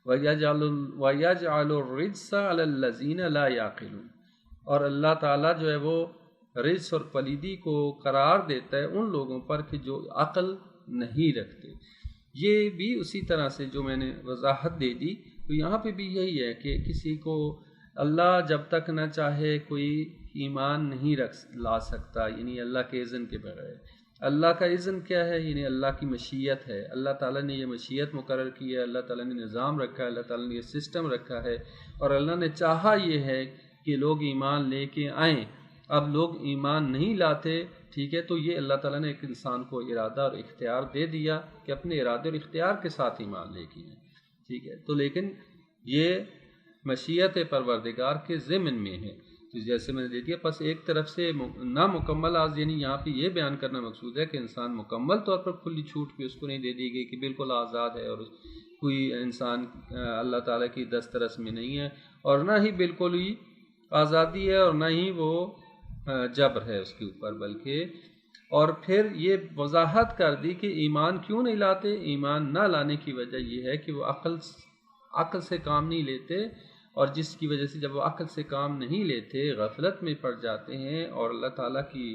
وَيَجْعَلُ الرِّجْسَ عَلَى الَّذِينَ لَا يَعْقِلُونَ، اور اللہ تعالیٰ جو ہے وہ رجس اور پلیدی کو قرار دیتا ہے ان لوگوں پر کہ جو عقل نہیں رکھتے. یہ بھی اسی طرح سے جو میں نے وضاحت دے دی، تو یہاں پہ بھی یہی ہے کہ کسی کو اللہ جب تک نہ چاہے کوئی ایمان نہیں لا سکتا، یعنی اللہ کے اذن کے بغیر. اللہ کا اذن کیا ہے؟ یعنی اللہ کی مشیت ہے. اللہ تعالیٰ نے یہ مشیت مقرر کی ہے، اللہ تعالیٰ نے نظام رکھا ہے، اللہ تعالیٰ نے یہ سسٹم رکھا ہے، اور اللہ نے چاہا یہ ہے کہ لوگ ایمان لے کے آئیں. اب لوگ ایمان نہیں لاتے، ٹھیک ہے، تو یہ اللہ تعالیٰ نے ایک انسان کو ارادہ اور اختیار دے دیا کہ اپنے ارادے اور اختیار کے ساتھ ایمان لے کے آئیں. ٹھیک ہے، تو لیکن یہ مشیت پروردگار کے ضمن میں ہے. تو جیسے میں نے دے دیا، پس ایک طرف سے نامکمل یعنی یہاں پہ یہ بیان کرنا مقصود ہے کہ انسان مکمل طور پر کھلی چھوٹ بھی اس کو نہیں دے دی گئی کہ بالکل آزاد ہے اور کوئی انسان اللہ تعالیٰ کی دسترس میں نہیں ہے، اور نہ ہی بالکل ہی آزادی ہے اور نہ ہی وہ جبر ہے اس کے اوپر. بلکہ اور پھر یہ وضاحت کر دی کہ ایمان کیوں نہیں لاتے. ایمان نہ لانے کی وجہ یہ ہے کہ وہ عقل سے کام نہیں لیتے، اور جس کی وجہ سے جب وہ عقل سے کام نہیں لیتے غفلت میں پڑ جاتے ہیں اور اللہ تعالیٰ کی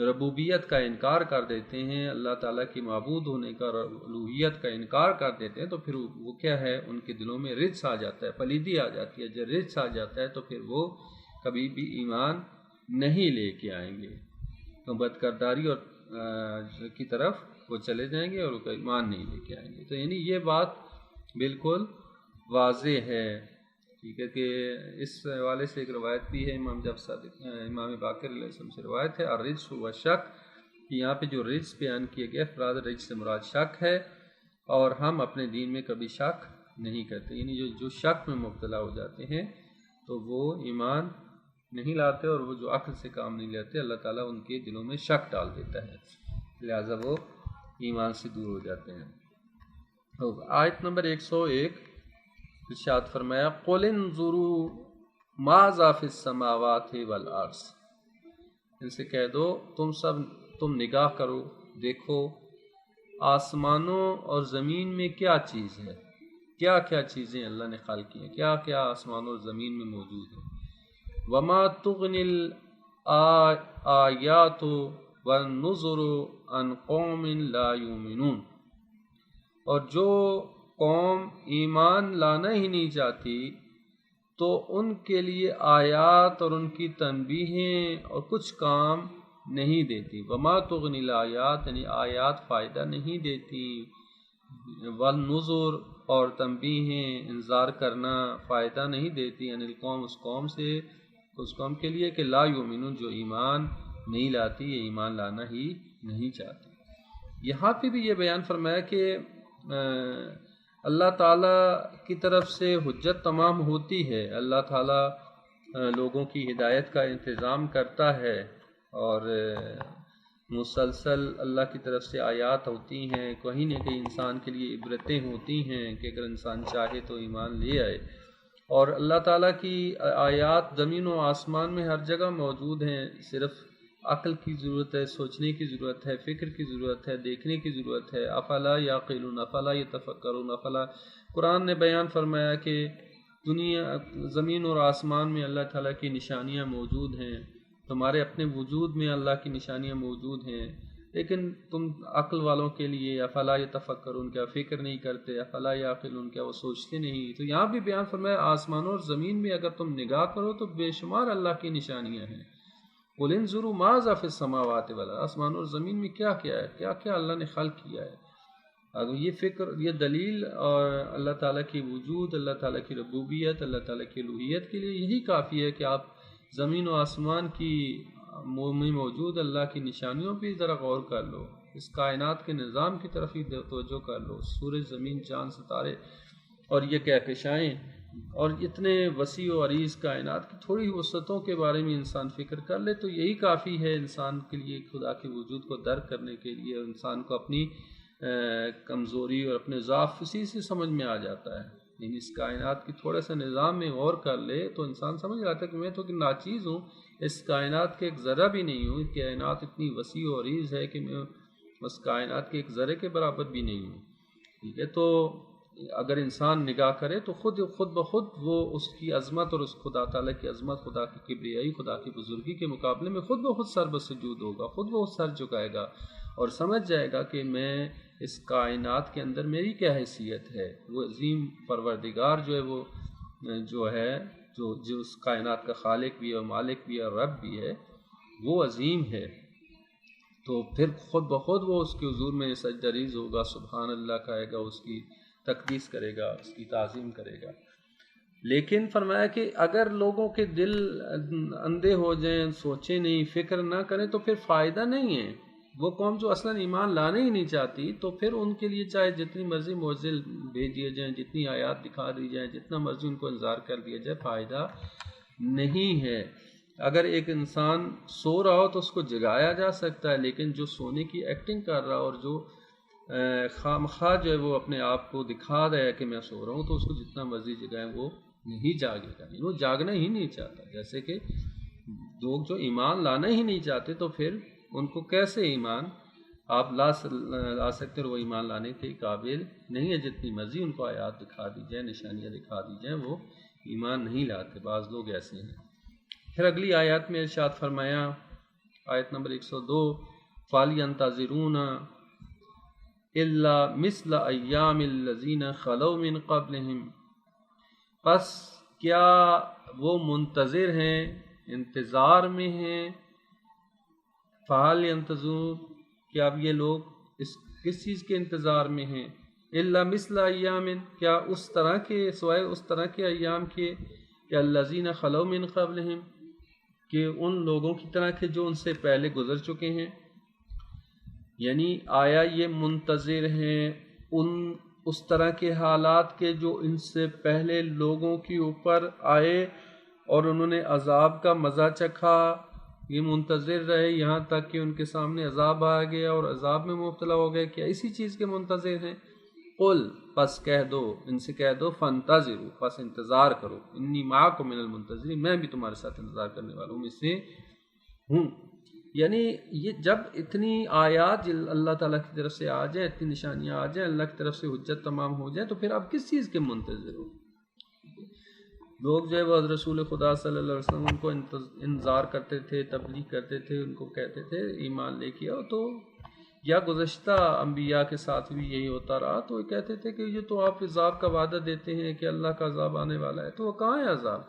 ربوبیت کا انکار کر دیتے ہیں، اللہ تعالیٰ کی معبود ہونے کا اور الوہیت کا انکار کر دیتے ہیں، تو پھر وہ کیا ہے، ان کے دلوں میں رجس آ جاتا ہے، پلیدی آ جاتی ہے. جب رجس آ جاتا ہے تو پھر وہ کبھی بھی ایمان نہیں لے کے آئیں گے، تو بدکرداری اور کی طرف وہ چلے جائیں گے اور وہ ایمان نہیں لے کے آئیں گے. تو یعنی یہ بات بالکل واضح ہے. ٹھیک ہے، کہ اس حوالے سے ایک روایت بھی ہے امام باقر علیہ السلام سے روایت ہے، الرجس ہوا شک، کہ یہاں پہ جو رجس بیان کیے گئے افراد رجس سے مراد شک ہے، اور ہم اپنے دین میں کبھی شک نہیں کرتے. یعنی جو شک میں مبتلا ہو جاتے ہیں تو وہ ایمان نہیں لاتے، اور وہ جو عقل سے کام نہیں لیتے اللہ تعالیٰ ان کے دلوں میں شک ڈال دیتا ہے، لہٰذا وہ ایمان سے دور ہو جاتے ہیں. آیت نمبر 101 ارشاد فرمایا قُلِ انظُرُوا ماذا فِی السَّمَاوَاتِ وَالْأَرْضِ، ان سے کہہ دو تم نگاہ کرو، دیکھو آسمانوں اور زمین میں کیا چیز ہے، کیا کیا چیزیں اللہ نے خلق کی ہیں، کیا کیا آسمانوں اور زمین میں موجود ہے. وَمَا تُغْنِ الْآيَاتُ وَالنُّذُرُ عَنْ قَوْمٍ لَا يُؤْمِنُونَ، اور جو قوم ایمان لانا ہی نہیں چاہتی تو ان کے لیے آیات اور ان کی تنبیہیں اور کچھ کام نہیں دیتی. وما تغنی الآیات، یعنی آیات فائدہ نہیں دیتی، والنذر اور تنبیہیں انذار کرنا فائدہ نہیں دیتی ان القوم اس قوم کے لیے کہ لا یؤمنون جو ایمان نہیں لاتی، یہ ایمان لانا ہی نہیں چاہتی۔ یہاں پہ بھی یہ بیان فرمایا کہ اللہ تعالیٰ کی طرف سے حجت تمام ہوتی ہے، اللہ تعالیٰ لوگوں کی ہدایت کا انتظام کرتا ہے، اور مسلسل اللہ کی طرف سے آیات ہوتی ہیں، کہیں نہ کہیں انسان کے لیے عبرتیں ہوتی ہیں کہ اگر انسان چاہے تو ایمان لے آئے۔ اور اللہ تعالیٰ کی آیات زمین و آسمان میں ہر جگہ موجود ہیں، صرف عقل کی ضرورت ہے، سوچنے کی ضرورت ہے، فکر کی ضرورت ہے، دیکھنے کی ضرورت ہے۔ افلا یعقلون افلا یتفکرون افلا، قرآن نے بیان فرمایا کہ دنیا زمین اور آسمان میں اللہ تعالیٰ کی نشانیاں موجود ہیں، تمہارے اپنے وجود میں اللہ کی نشانیاں موجود ہیں، لیکن تم عقل والوں کے لیے افلا یتفکرون، کیا فکر نہیں کرتے، افلا یعقلون، کیا وہ سوچتے نہیں۔ تو یہاں بھی بیان فرمایا آسمانوں اور زمین میں اگر تم نگاہ کرو تو بے شمار اللہ کی نشانیاں ہیں۔ قل انظروا ماذا فی السماوات والارض، آسمانوں اور زمین میں کیا کیا ہے، کیا کیا اللہ نے خلق کیا ہے۔ اگر یہ فکر، یہ دلیل اور اللہ تعالیٰ کی وجود، اللہ تعالیٰ کی ربوبیت، اللہ تعالیٰ کی الوہیت کے لیے یہی کافی ہے کہ آپ زمین و آسمان کی میں موجود اللہ کی نشانیوں پہ ذرا غور کر لو، اس کائنات کے نظام کی طرف ہی توجہ کر لو، سورج، زمین، چاند، ستارے اور یہ کہکشائیں اور اتنے وسیع و عریض کائنات کی تھوڑی وسعتوں کے بارے میں انسان فکر کر لے تو یہی کافی ہے انسان کے لیے خدا کے وجود کو درک کرنے کے لیے۔ انسان کو اپنی کمزوری اور اپنے ضعف اسی سے سمجھ میں آ جاتا ہے، یعنی اس کائنات کی تھوڑے سے نظام میں غور کر لے تو انسان سمجھ جاتا ہے کہ میں تو کہ ناچیز ہوں، اس کائنات کے ایک ذرہ بھی نہیں ہوں، کائنات اتنی وسیع و عریض ہے کہ میں اس کائنات کے ایک ذرے کے برابر بھی نہیں ہوں۔ ٹھیک ہے، تو اگر انسان نگاہ کرے تو خود بخود وہ اس کی عظمت اور اس خدا تعالیٰ کی عظمت، خدا کی کبریائی، خدا کی بزرگی کے مقابلے میں خود بخود سر بسجود ہوگا، خود بخود سر جھکائے گا اور سمجھ جائے گا کہ میں اس کائنات کے اندر میری کیا حیثیت ہے۔ وہ عظیم پروردگار جو ہے جو اس کائنات کا خالق بھی ہے، مالک بھی ہے، رب بھی ہے، وہ عظیم ہے۔ تو پھر خود بخود وہ اس کے حضور میں سجدہ ریز ہوگا، سبحان اللہ کہے گا، اس کی تقدیس کرے گا، اس کی تعظیم کرے گا۔ لیکن فرمایا کہ اگر لوگوں کے دل اندھے ہو جائیں، سوچیں نہیں، فکر نہ کریں تو پھر فائدہ نہیں ہے۔ وہ قوم جو اصلاً ایمان لانے ہی نہیں چاہتی تو پھر ان کے لیے چاہے جتنی مرضی معجزے بھیج دیے جائیں، جتنی آیات دکھا دی جائیں، جتنا مرضی ان کو انذار کر دیا جائے، فائدہ نہیں ہے۔ اگر ایک انسان سو رہا ہو تو اس کو جگایا جا سکتا ہے، لیکن جو سونے کی ایکٹنگ کر رہا اور جو خواہ جو ہے وہ اپنے آپ کو دکھا رہا ہے کہ میں سو رہا ہوں، تو اس کو جتنا مرضی جگائیں وہ نہیں جاگے گا، وہ جاگنا ہی نہیں چاہتا۔ جیسے کہ لوگ جو ایمان لانا ہی نہیں چاہتے تو پھر ان کو کیسے ایمان آپ لا سکتے، اور وہ ایمان لانے کے قابل نہیں ہے، جتنی مرضی ان کو آیات دکھا دی جائیں، نشانیاں دکھا دی جائیں، وہ ایمان نہیں لاتے۔ بعض لوگ ایسے ہیں۔ پھر اگلی آیات میں ارشاد فرمایا، آیت نمبر 102، فَلْيَنْتَظِرُونَ إِلَّا مِثْلَ أَيَّامِ الَّذِينَ خَلَوْا مِنْ قَبْلِهِمْ، پس کیا وہ منتظر ہیں، انتظار میں ہیں، فَهَلْ يَنْتَظِرُونَ، کیا اب یہ لوگ کس چیز کے انتظار میں ہیں، إِلَّا مِثْلَ أَيَّامٍ، کیا اس طرح کے، سوائے اس طرح کے ایام کے، کہ الَّذِينَ خَلَوْا مِنْ قَبْلِهِمْ، کہ ان لوگوں کی طرح کے جو ان سے پہلے گزر چکے ہیں۔ یعنی آیا یہ منتظر ہیں اس طرح کے حالات کے جو ان سے پہلے لوگوں کے اوپر آئے اور انہوں نے عذاب کا مزہ چکھا، یہ منتظر رہے یہاں تک کہ ان کے سامنے عذاب آ گیا اور عذاب میں مبتلا ہو گئے، کیا اسی چیز کے منتظر ہیں؟ قل، پس کہہ دو، ان سے کہہ دو، فانتظروا، پس انتظار کرو، انی معکم من المنتظرین، میں بھی تمہارے ساتھ انتظار کرنے والوں میں سے ہوں۔ یعنی یہ جب اتنی آیات اللہ تعالیٰ کی طرف سے آ جائیں، اتنی نشانیاں آ جائیں، اللہ کی طرف سے حجت تمام ہو جائیں، تو پھر آپ کس چیز کے منتظر ہو؟ لوگ جو ہے وہ حضرت رسول خدا صلی اللہ علیہ وسلم کو انذار کرتے تھے، تبلیغ کرتے تھے، ان کو کہتے تھے ایمان لے کے آؤ، تو یا گزشتہ انبیاء کے ساتھ بھی یہی ہوتا رہا، تو یہ کہتے تھے کہ یہ تو آپ عذاب کا وعدہ دیتے ہیں کہ اللہ کا عذاب آنے والا ہے، تو وہ کہاں ہے عذاب؟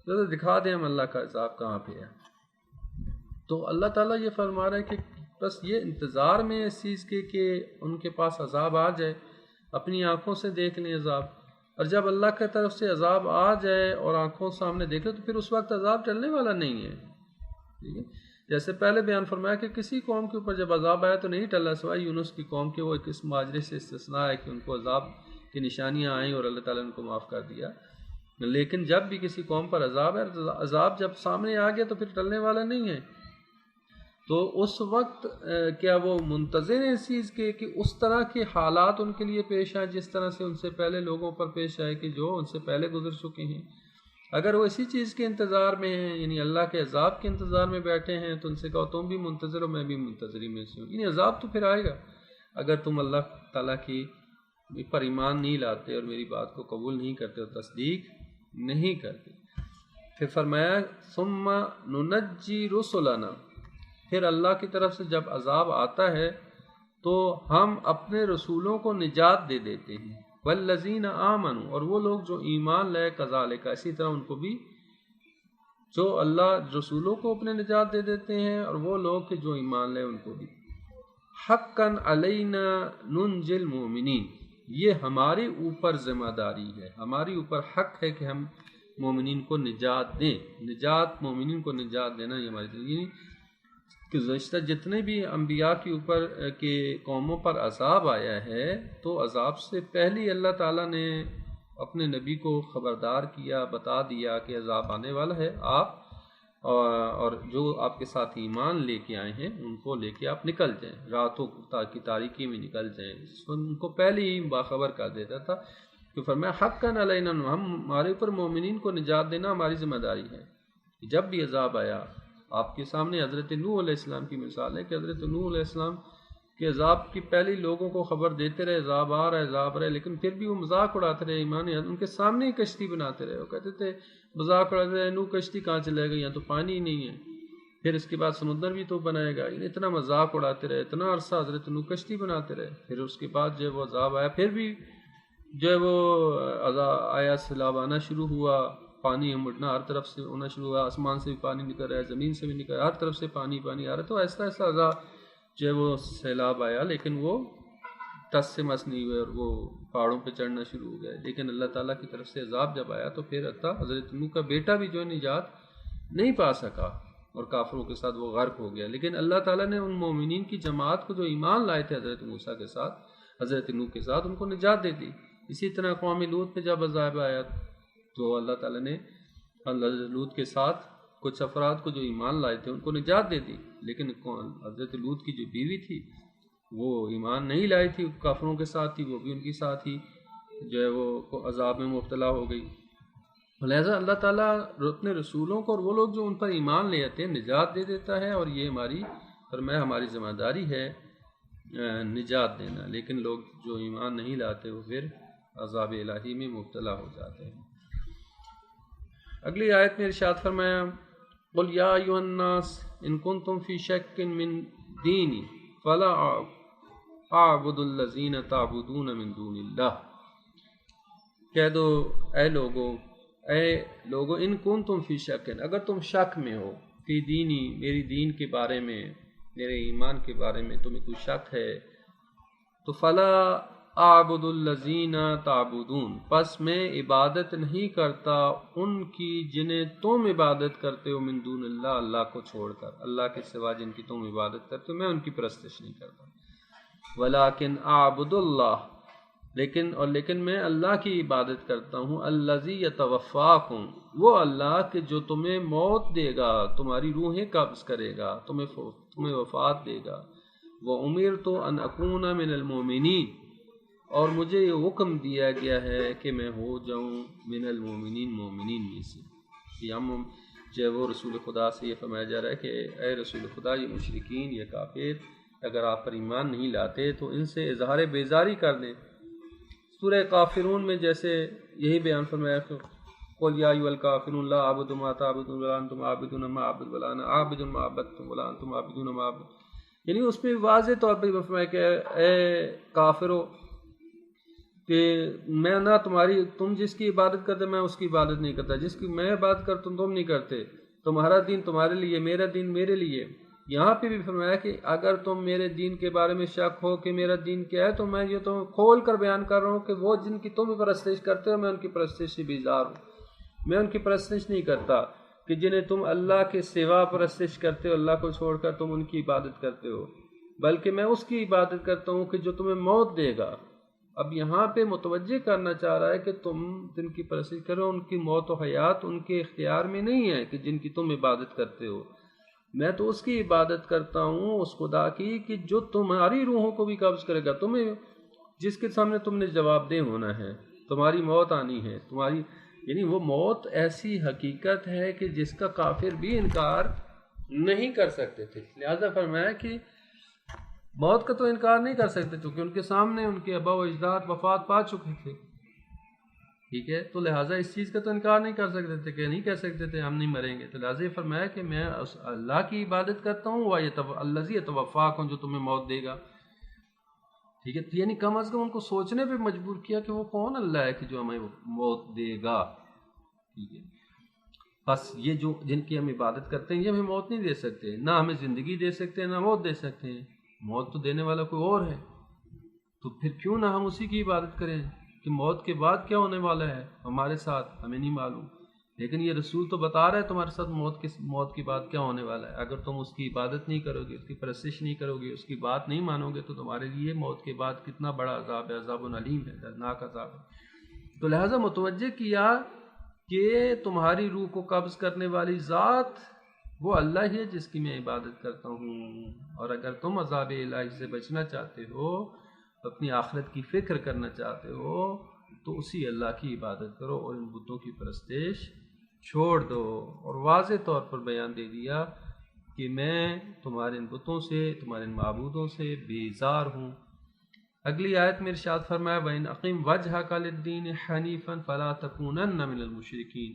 ذرا دکھا دیں ہم اللہ کا عذاب کہاں پہ ہے۔ تو اللہ تعالیٰ یہ فرما رہا ہے کہ بس یہ انتظار میں اس چیز کے کہ ان کے پاس عذاب آ جائے، اپنی آنکھوں سے دیکھ لیں عذاب، اور جب اللہ کی طرف سے عذاب آ جائے اور آنکھوں سامنے دیکھ لیں تو پھر اس وقت عذاب ٹلنے والا نہیں ہے، ٹھیک ہے؟ جیسے پہلے بیان فرمایا کہ کسی قوم کے اوپر جب عذاب آیا تو نہیں ٹلا سوائے یونس کی قوم کے، وہ ایک اس ماجرے سے استثناء ہے کہ ان کو عذاب کی نشانیاں آئیں اور اللہ تعالیٰ نے ان کو معاف کر دیا، لیکن جب بھی کسی قوم پر عذاب ہے، عذاب جب سامنے آ گیا تو پھر ٹلنے والا نہیں ہے۔ تو اس وقت کیا وہ منتظر ہیں اس چیز کے کہ اس طرح کے حالات ان کے لیے پیش آئیں جس طرح سے ان سے پہلے لوگوں پر پیش آئے کہ جو ان سے پہلے گزر چکے ہیں؟ اگر وہ اسی چیز کے انتظار میں ہیں، یعنی اللہ کے عذاب کے انتظار میں بیٹھے ہیں، تو ان سے کہو تم بھی منتظر ہو، میں بھی منتظری میں سے ہوں، یعنی عذاب تو پھر آئے گا اگر تم اللہ تعالیٰ کی پر ایمان نہیں لاتے اور میری بات کو قبول نہیں کرتے اور تصدیق نہیں کرتے۔ پھر فرمایا ثم ننجی رسلنا، پھر اللہ کی طرف سے جب عذاب آتا ہے تو ہم اپنے رسولوں کو نجات دے دیتے ہیں، والذین آمنوا، اور وہ لوگ جو ایمان لائے، کذالک، اسی طرح ان کو بھی، جو اللہ رسولوں کو اپنے نجات دے دیتے ہیں اور وہ لوگ کہ جو ایمان لائے ان کو بھی۔ حقا علینا ننجی المؤمنین، یہ ہمارے اوپر ذمہ داری ہے، ہمارے اوپر حق ہے کہ ہم مومنین کو نجات دیں، نجات مومنین کو نجات دینا یہ ہماری ذمہ، کہ گزشتہ جتنے بھی انبیاء کے اوپر کے قوموں پر عذاب آیا ہے تو عذاب سے پہلے اللہ تعالیٰ نے اپنے نبی کو خبردار کیا، بتا دیا کہ عذاب آنے والا ہے، آپ اور جو آپ کے ساتھ ایمان لے کے آئے ہیں ان کو لے کے آپ نکل جائیں، راتوں کی تاریکی میں نکل جائیں، ان کو پہلے ہی باخبر کر دیتا تھا کہ فرمایا حقاً علینا، ہمارے اوپر مومنین کو نجات دینا ہماری ذمہ داری ہے۔ جب بھی عذاب آیا، آپ کے سامنے حضرت نوح علیہ السلام کی مثال ہے کہ حضرت نوح علیہ السلام کے عذاب کی پہلے لوگوں کو خبر دیتے رہے، عذاب آ رہا ہے، عذاب آ رہا ہے، لیکن پھر بھی وہ مذاق اڑاتے رہے، ایمان ان کے سامنے ہی کشتی بناتے رہے، وہ کہتے تھے مذاق اڑاتے رہے، نوح کشتی کہاں چلے گا، یہاں تو پانی ہی نہیں ہے، پھر اس کے بعد سمندر بھی تو بنائے گا، اتنا مذاق اڑاتے رہے، اتنا عرصہ حضرت نوح کشتی بناتے رہے، پھر اس کے بعد جو وہ عذاب آیا، پھر بھی جو وہ عذاب آیا، سیلاب آنا شروع ہوا، پانی مٹنا ہر طرف سے ہونا شروع ہوا، آسمان سے بھی پانی نکل رہا ہے، زمین سے بھی نکل رہا ہے، ہر طرف سے پانی پانی آ رہا ہے، تو ایسا ایسا عذاب جو وہ سیلاب آیا، لیکن وہ ٹس سے مس نہیں ہوئے اور وہ پہاڑوں پہ چڑھنا شروع ہو گئے، لیکن اللہ تعالیٰ کی طرف سے عذاب جب آیا تو پھر حضرت نوح کا بیٹا بھی جو نجات نہیں پا سکا اور کافروں کے ساتھ وہ غرق ہو گیا، لیکن اللہ تعالیٰ نے ان مومنین کی جماعت کو جو ایمان لائے تھے حضرت موسیٰ کے ساتھ، حضرت نوح کے ساتھ، ان کو نجات دے دی۔ اسی طرح قوم لوط پہ جب عذاب آیا تو اللہ تعالیٰ نے حضرت لوط کے ساتھ کچھ افراد کو جو ایمان لائے تھے ان کو نجات دے دی، لیکن حضرت لوط کی جو بیوی تھی وہ ایمان نہیں لائی تھی، کافروں کے ساتھ تھی، وہ بھی ان کے ساتھ ہی جو ہے وہ عذاب میں مبتلا ہو گئی۔ لہٰذا اللہ تعالیٰ اپنے رسولوں کو اور وہ لوگ جو ان پر ایمان لے آتے ہیں نجات دے دیتا ہے، اور یہ ہماری ذمہ داری ہے نجات دینا، لیکن لوگ جو ایمان نہیں لاتے وہ پھر عذاب الہی میں مبتلا ہو جاتے ہیں۔ اگلی آیت میں ارشاد فرمایا قل یا ایھا الناس ان کنتم فی شک من دینی فلا اعبد الذین تعبدون من دون اللہ، کہہ دو اے لوگو ان کنتم فی شک، اگر تم شک میں ہو، فی دینی، میری دین کے بارے میں، میرے ایمان کے بارے میں تمہیں کوئی شک ہے، تو فلا اعبد الذین تعبدون، پس میں عبادت نہیں کرتا ان کی جنہیں تم عبادت کرتے ہو، من دون اللہ، اللہ کو چھوڑ کر، اللہ کے سوا جن کی تم عبادت کرتے ہو میں ان کی پرستش نہیں کرتا، ولیکن اعبد اللہ، لیکن میں اللہ کی عبادت کرتا ہوں، الذی یتوفاکم، وہ اللہ کہ جو تمہیں موت دے گا، تمہاری روحیں قبض کرے گا، تمہیں وفات دے گا، وامرت ان اکون من المؤمنین، اور مجھے یہ حکم دیا گیا ہے کہ میں ہو جاؤں من المؤمنین، مومنین میں سے۔ جو وہ رسول خدا سے یہ فرمایا جا رہا ہے کہ اے رسول خدا، یہ مشرکین، یہ کافر اگر آپ پر ایمان نہیں لاتے تو ان سے اظہار بیزاری کر دیں۔ سورہ کافرون میں جیسے یہی بیان فرمایا کہ قل یا ایھا الکافرون لا اعبد ما تعبدون ولا انتم عابدون ما اعبد ولا انا عابد ما عبدتم ولا انتم عابدون ما اعبد، یعنی اس میں واضح طور پر فرمایا کہ اے کافرو، کہ میں نہ تم جس کی عبادت کرتے میں اس کی عبادت نہیں کرتا، جس کی میں عبادت کرتا ہوں تم نہیں کرتے، تمہارا دین تمہارے لیے، میرا دین میرے لیے، یہاں پہ بھی فرمایا کہ اگر تم میرے دین کے بارے میں شک ہو کہ میرا دین کیا ہے، تو میں یہ تو کھول کر بیان کر رہا ہوں کہ وہ جن کی تم پرستش کرتے ہو میں ان کی پرستش سے بیزار ہوں۔ میں ان کی پرستش نہیں کرتا کہ جنہیں تم اللہ کے سوا پرستش کرتے ہو، اللہ کو چھوڑ کر تم ان کی عبادت کرتے ہو، بلکہ میں اس کی عبادت کرتا ہوں کہ جو تمہیں موت دے گا۔ اب یہاں پہ متوجہ کرنا چاہ رہا ہے کہ تم جن کی پرستش کرو ان کی موت و حیات ان کے اختیار میں نہیں ہے کہ جن کی تم عبادت کرتے ہو، میں تو اس کی عبادت کرتا ہوں، اس خدا کی کہ جو تمہاری روحوں کو بھی قبض کرے گا، تمہیں جس کے سامنے تم نے جواب دہ ہونا ہے، تمہاری موت آنی ہے، تمہاری یعنی وہ موت ایسی حقیقت ہے کہ جس کا کافر بھی انکار نہیں کر سکتے تھے۔ لہذا فرمایا کہ موت کا تو انکار نہیں کر سکتے کیونکہ ان کے سامنے ان کے آبا و اجداد وفات پا چکے تھے، ٹھیک ہے، تو لہٰذا اس چیز کا تو انکار نہیں کر سکتے تھے کہ نہیں کہہ سکتے تھے ہم نہیں مریں گے۔ تو لہٰذا یہ فرمایا کہ میں اس اللہ کی عبادت کرتا ہوں، الذی یتوفاکم، جو تمہیں موت دے گا، ٹھیک ہے، یعنی کم از کم ان کو سوچنے پہ مجبور کیا کہ وہ کون اللہ ہے کہ جو ہمیں موت دے گا، ٹھیک ہے۔ بس یہ جو جن کی ہم عبادت کرتے ہیں یہ ہمیں موت نہیں دے سکتے، نہ ہمیں زندگی دے سکتے نہ موت دے سکتے ہیں، موت تو دینے والا کوئی اور ہے، تو پھر کیوں نہ ہم اسی کی عبادت کریں کہ موت کے بعد کیا ہونے والا ہے ہمارے ساتھ ہمیں نہیں معلوم، لیکن یہ رسول تو بتا رہا ہے تمہارے ساتھ موت کے بعد کیا ہونے والا ہے۔ اگر تم اس کی عبادت نہیں کرو گے، اس کی پرستش نہیں کرو گے، اس کی بات نہیں مانو گے، تو تمہارے لیے موت کے بعد کتنا بڑا عذاب ہے، عذاب علیم ہے، دردناک عذاب ہے۔ تو لہٰذا متوجہ کیا کہ تمہاری روح کو قبض کرنے والی ذات وہ اللہ ہی ہے جس کی میں عبادت کرتا ہوں، اور اگر تم عذاب الہی سے بچنا چاہتے ہو، اپنی آخرت کی فکر کرنا چاہتے ہو، تو اسی اللہ کی عبادت کرو اور ان بتوں کی پرستش چھوڑ دو۔ اور واضح طور پر بیان دے دیا کہ میں تمہارے ان بتوں سے، تمہارے ان معبودوں سے بیزار ہوں۔ اگلی آیت میں ارشاد فرمایا وَإِنْ أَقِمْ وَجْهَكَ لِلدِّينِ حَنِيفًا فَلَا تَكُونَنَّ مِنَ الْمُشْرِكِينَ،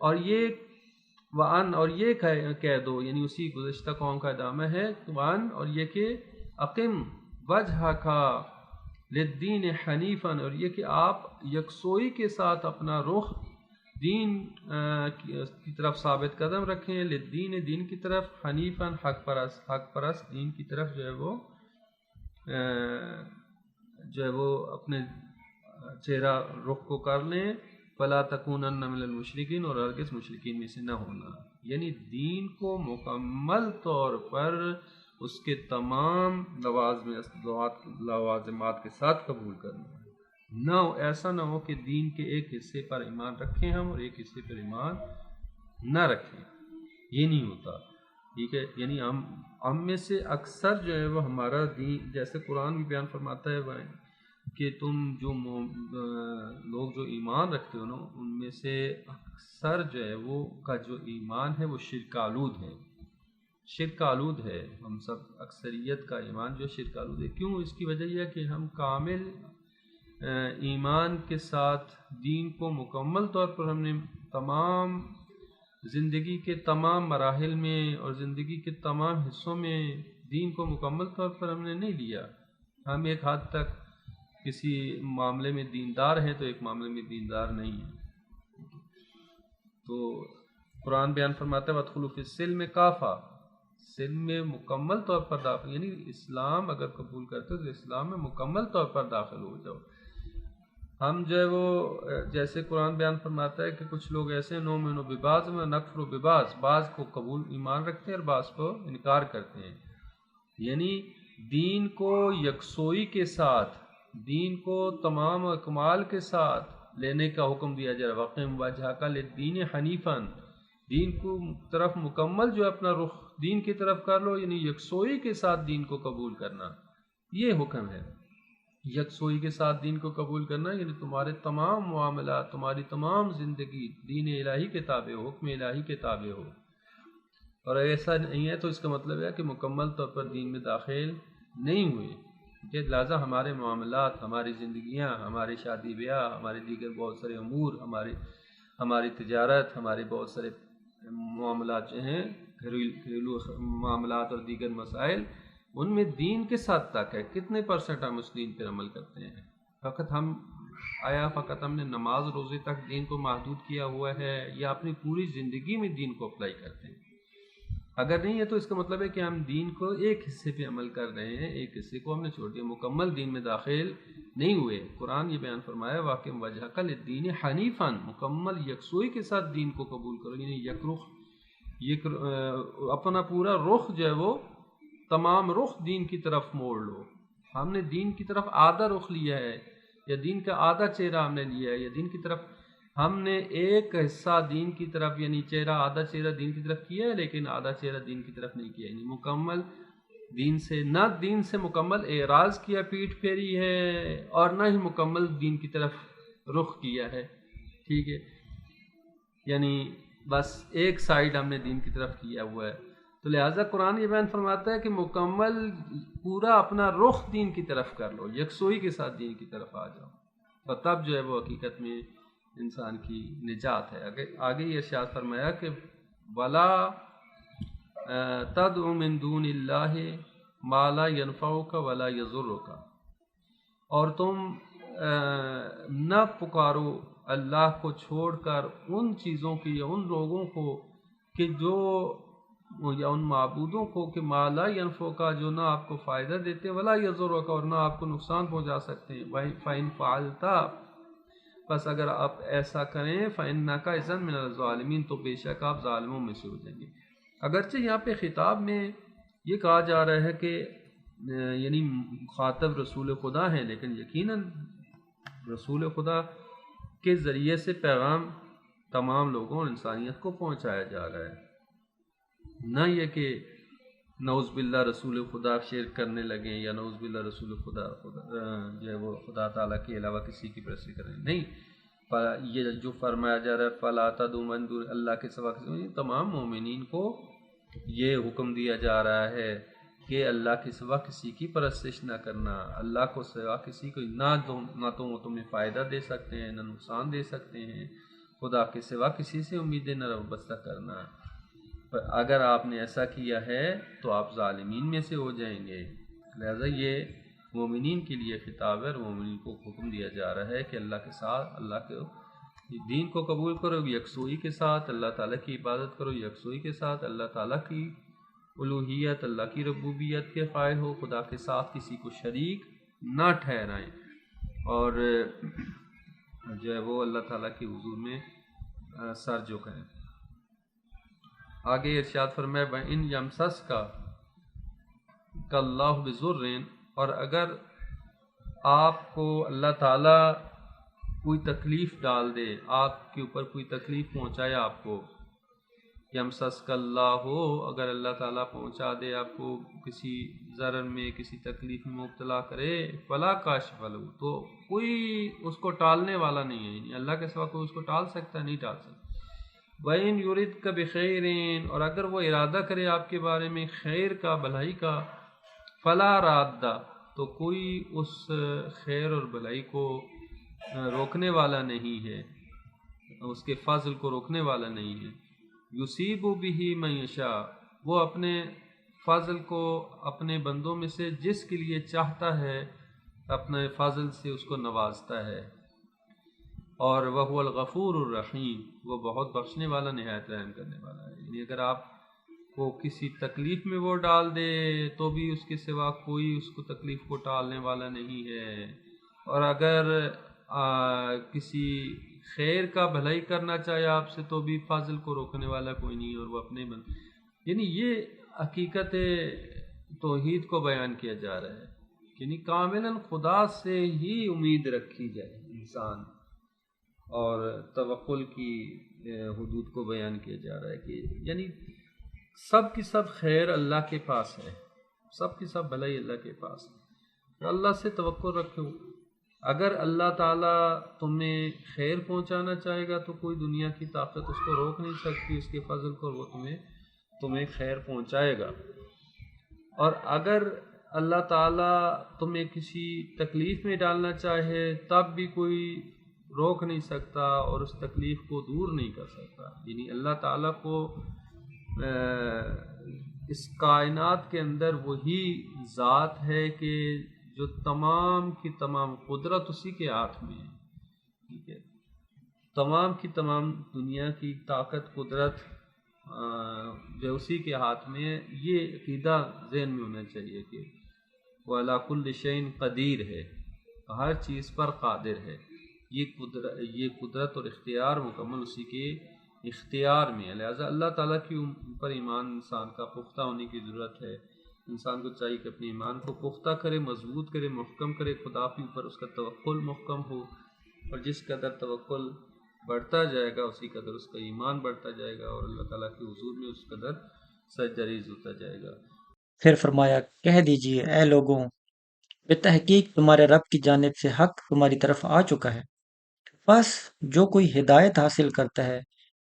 اور یہ کہہ دو، یعنی اسی گزشتہ قوم کا ادامہ ہے، اور یہ کہ اقم وجهك للدین حنیفا، اور یہ کہ آپ یکسوئی کے ساتھ اپنا رخ دین کی طرف ثابت قدم رکھیں، للدین دین کی طرف، حنیفا حق پرست دین کی طرف جو ہے وہ اپنے چہرہ رخ کو کر لیں، فلا تکونن من المشرکین، اور ہرگز مشرکین میں سے نہ ہونا، یعنی دین کو مکمل طور پر اس کے تمام لوازمات کے ساتھ قبول کرنا، نہ ایسا نہ ہو کہ دین کے ایک حصے پر ایمان رکھیں ہم اور ایک حصے پر ایمان نہ رکھیں، یہ نہیں ہوتا، ٹھیک ہے، یعنی ہم میں سے اکثر جو ہے وہ ہمارا دین، جیسے قرآن بھی بیان فرماتا ہے کہ تم جو لوگ جو ایمان رکھتے ہو نا، ان میں سے اکثر جو ہے وہ کا جو ایمان ہے وہ شرک آلود ہے، شرک آلود ہے، ہم سب اکثریت کا ایمان جو شرک آلود ہے۔ کیوں؟ اس کی وجہ یہ ہے کہ ہم کامل ایمان کے ساتھ دین کو مکمل طور پر ہم نے تمام زندگی کے تمام مراحل میں اور زندگی کے تمام حصوں میں دین کو مکمل طور پر ہم نے نہیں لیا، ہم ایک حد تک کسی معاملے میں دیندار ہیں تو ایک معاملے میں دیندار نہیں ہیں۔ تو قرآن بیان فرماتا ہے وَادْخُلُوا فِي السِّلْمِ كَافَةً، سلم میں مکمل طور پر داخل، یعنی اسلام اگر قبول کرتے ہو تو اسلام میں مکمل طور پر داخل ہو جاؤ۔ ہم جو ہے وہ جیسے قرآن بیان فرماتا ہے کہ کچھ لوگ ایسے ہیں نؤمن ببعض ونکفر ببعض، بعض کو قبول ایمان رکھتے ہیں اور بعض کو انکار کرتے ہیں، یعنی دین کو یکسوئی کے ساتھ، دین کو تمام اکمال کے ساتھ لینے کا حکم دیا جا رہا ہے۔ وَأَقِمْ وَجْهَكَ لِلدِّينِ حَنِيفًا، دین کو طرف مکمل جو اپنا رخ دین کی طرف کر لو، یعنی یکسوئی کے ساتھ دین کو قبول کرنا، یہ حکم ہے، یکسوئی کے ساتھ دین کو قبول کرنا، یعنی تمہارے تمام معاملات، تمہاری تمام زندگی دین الہی کے تابع ہو، حکم الہی کے تابع ہو، اور ایسا نہیں ہے تو اس کا مطلب ہے کہ مکمل طور پر دین میں داخل نہیں ہوئے، کہ لہٰذا ہمارے معاملات، ہماری زندگیاں، ہماری شادی بیاہ، ہمارے دیگر بہت سارے امور، ہماری تجارت، ہمارے بہت سارے معاملات جو ہیں، گھریلو معاملات اور دیگر مسائل، ان میں دین کس حد تک ہے، کتنے پرسنٹ ہم اس دین پر عمل کرتے ہیں؟ فقط ہم نے نماز روزے تک دین کو محدود کیا ہوا ہے، یا اپنی پوری زندگی میں دین کو اپلائی کرتے ہیں؟ اگر نہیں ہے تو اس کا مطلب ہے کہ ہم دین کو ایک حصے پہ عمل کر رہے ہیں، ایک حصے کو ہم نے چھوڑ دیا، مکمل دین میں داخل نہیں ہوئے۔ قرآن یہ بیان فرمایا واقم وجہک للدین حنیفا، مکمل یکسوئی کے ساتھ دین کو قبول کرو، یعنی اپنا پورا رخ جو ہے وہ تمام رخ دین کی طرف موڑ لو۔ ہم نے دین کی طرف آدھا رخ لیا ہے، یا دین کا آدھا چہرہ ہم نے لیا ہے، یا دین کی طرف ہم نے ایک حصہ دین کی طرف، یعنی آدھا چہرہ دین کی طرف کیا ہے لیکن آدھا چہرہ دین کی طرف نہیں کیا، یعنی مکمل دین سے مکمل اعراض کیا، پیٹھ پھیری ہے، اور نہ ہی مکمل دین کی طرف رخ کیا ہے، ٹھیک ہے، یعنی بس ایک سائیڈ ہم نے دین کی طرف کیا ہوا ہے۔ تو لہٰذا قرآن یہ بیان فرماتا ہے کہ مکمل پورا اپنا رخ دین کی طرف کر لو، یکسوئی کے ساتھ دین کی طرف آ جاؤ، اور تب جو ہے وہ حقیقت میں انسان کی نجات ہے۔ آگے یہ ارشاد فرمایا کہ وَلَا تَدْعُ مِن دُونِ اللَّهِ مَا لَا يَنفَعُكَ وَلَا يَضُرُّكَ، اور تم نہ پکارو اللہ کو چھوڑ کر ان چیزوں کی یا ان لوگوں کو کہ جو، یا ان معبودوں کو کہ ما لا ينفعُكَ، جو نہ آپ کو فائدہ دیتے، ولا يضرُّكَ، اور نہ آپ کو نقصان پہنچا سکتے ہیں۔ فَإِن فَعَلْتَ، بس اگر آپ ایسا کریں، فَإِنَّكَ إِذًا مِنَ الظَّالِمِينَ، تو بے شک آپ ظالموں میں سے ہو جائیں گے۔ اگرچہ یہاں پہ خطاب میں یہ کہا جا رہا ہے کہ یعنی مخاطب رسول خدا ہیں، لیکن یقیناً رسول خدا کے ذریعے سے پیغام تمام لوگوں اور انسانیت کو پہنچایا جا رہا ہے، نہ یہ کہ نعوذ باللہ رسول خدا شرک کرنے لگیں، یا نعوذ باللہ رسول خدا جو ہے وہ خدا تعالیٰ کے علاوہ کسی کی پرستی کریں، نہیں، یہ جو فرمایا جا رہا ہے فَلَا تَدْعُ مِن دُونِ، اللہ کے سوا کسی، تمام مومنین کو یہ حکم دیا جا رہا ہے کہ اللہ کے سوا کسی کی پرستش نہ کرنا، اللہ کو سوا کسی کو نہ تو وہ تمہیں فائدہ دے سکتے ہیں نہ نقصان دے سکتے ہیں، خدا کے سوا کسی سے امیدیں نہ وابستہ کرنا۔ پر اگر آپ نے ایسا کیا ہے تو آپ ظالمین میں سے ہو جائیں گے۔ لہذا یہ مومنین کے لیے خطاب ہے، اور مومنین کو حکم دیا جا رہا ہے کہ اللہ کے ساتھ، اللہ کے دین کو قبول کرو یکسوئی کے ساتھ، اللہ تعالیٰ کی عبادت کرو یکسوئی کے ساتھ، اللہ تعالیٰ کی الوہیت، اللہ کی ربوبیت کے قائل ہو، خدا کے ساتھ کسی کو شریک نہ ٹھہرائیں، اور جو ہے وہ اللہ تعالیٰ کے حضور میں سر جھکائیں۔ آگے ارشاد فرمائے وَإِن يَمْسَسْكَ اللَّهُ بِضُرٍّ، اور اگر آپ کو اللہ تعالیٰ کوئی تکلیف ڈال دے، آپ کے اوپر کوئی تکلیف پہنچائے آپ کو، یمسسک اللہ، اگر اللہ تعالیٰ پہنچا دے آپ کو کسی ضرر میں، کسی تکلیف میں مبتلا کرے، فلا کاشف لہ، تو کوئی اس کو ٹالنے والا نہیں ہے، یعنی اللہ کے سوا کوئی اس کو ٹال سکتا نہیں، ٹال سکتا۔ وَإِن يُرِدْكَ بِخَيْرٍ، اور اگر وہ ارادہ کرے آپ کے بارے میں خیر کا، بھلائی کا، فلا راد، تو کوئی اس خیر اور بھلائی کو روکنے والا نہیں ہے، اس کے فضل کو روکنے والا نہیں ہے۔ یصیب بہ من یشاء، وہ اپنے فضل کو اپنے بندوں میں سے جس کے لیے چاہتا ہے اپنے فضل سے اس کو نوازتا ہے، اور وہو الغفور الرحیم، وہ بہت بخشنے والا نہایت رحم کرنے والا ہے۔ یعنی اگر آپ کو کسی تکلیف میں وہ ڈال دے تو بھی اس کے سوا کوئی اس کو تکلیف کو ٹالنے والا نہیں ہے، اور اگر کسی خیر کا بھلائی کرنا چاہے آپ سے تو بھی فضل کو روکنے والا کوئی نہیں، اور وہ اپنے یعنی یہ حقیقت توحید کو بیان کیا جا رہا ہے، یعنی کاملاً خدا سے ہی امید رکھی جائے انسان، اور توکل کی حدود کو بیان کیا جا رہا ہے کہ یعنی سب کی سب خیر اللہ کے پاس ہے، سب کی سب بھلائی اللہ کے پاس ہے، اللہ سے توکل رکھو۔ اگر اللہ تعالیٰ تمہیں خیر پہنچانا چاہے گا تو کوئی دنیا کی طاقت اس کو روک نہیں سکتی، اس کے فضل کو، وہ تمہیں خیر پہنچائے گا، اور اگر اللہ تعالیٰ تمہیں کسی تکلیف میں ڈالنا چاہے تب بھی کوئی روک نہیں سکتا اور اس تکلیف کو دور نہیں کر سکتا۔ یعنی اللہ تعالیٰ کو اس کائنات کے اندر وہی ذات ہے کہ جو تمام کی تمام قدرت اسی کے ہاتھ میں ہے، ٹھیک ہے، تمام کی تمام دنیا کی طاقت، قدرت جو اسی کے ہاتھ میں ہے، یہ عقیدہ ذہن میں ہونا چاہیے کہ وہ علی کل شیء قدیر ہے، ہر چیز پر قادر ہے۔ یہ قدرت اور اختیار مکمل اسی کے اختیار میں ہے، لہٰذا اللہ تعالیٰ کی اوپر ایمان انسان کا پختہ ہونے کی ضرورت ہے۔ انسان کو چاہیے کہ اپنے ایمان کو پختہ کرے، مضبوط کرے، محکم کرے، خدا کے اوپر اس کا توکل محکم ہو، اور جس قدر توکل بڑھتا جائے گا اسی قدر اس کا ایمان بڑھتا جائے گا، اور اللہ تعالیٰ کے حضور میں اس قدر سجدہ ریز ہوتا جائے گا۔ پھر فرمایا کہہ دیجئے اے لوگوں، بتحقیق تمہارے رب کی جانب سے حق تمہاری طرف آ چکا ہے، بس جو کوئی ہدایت حاصل کرتا ہے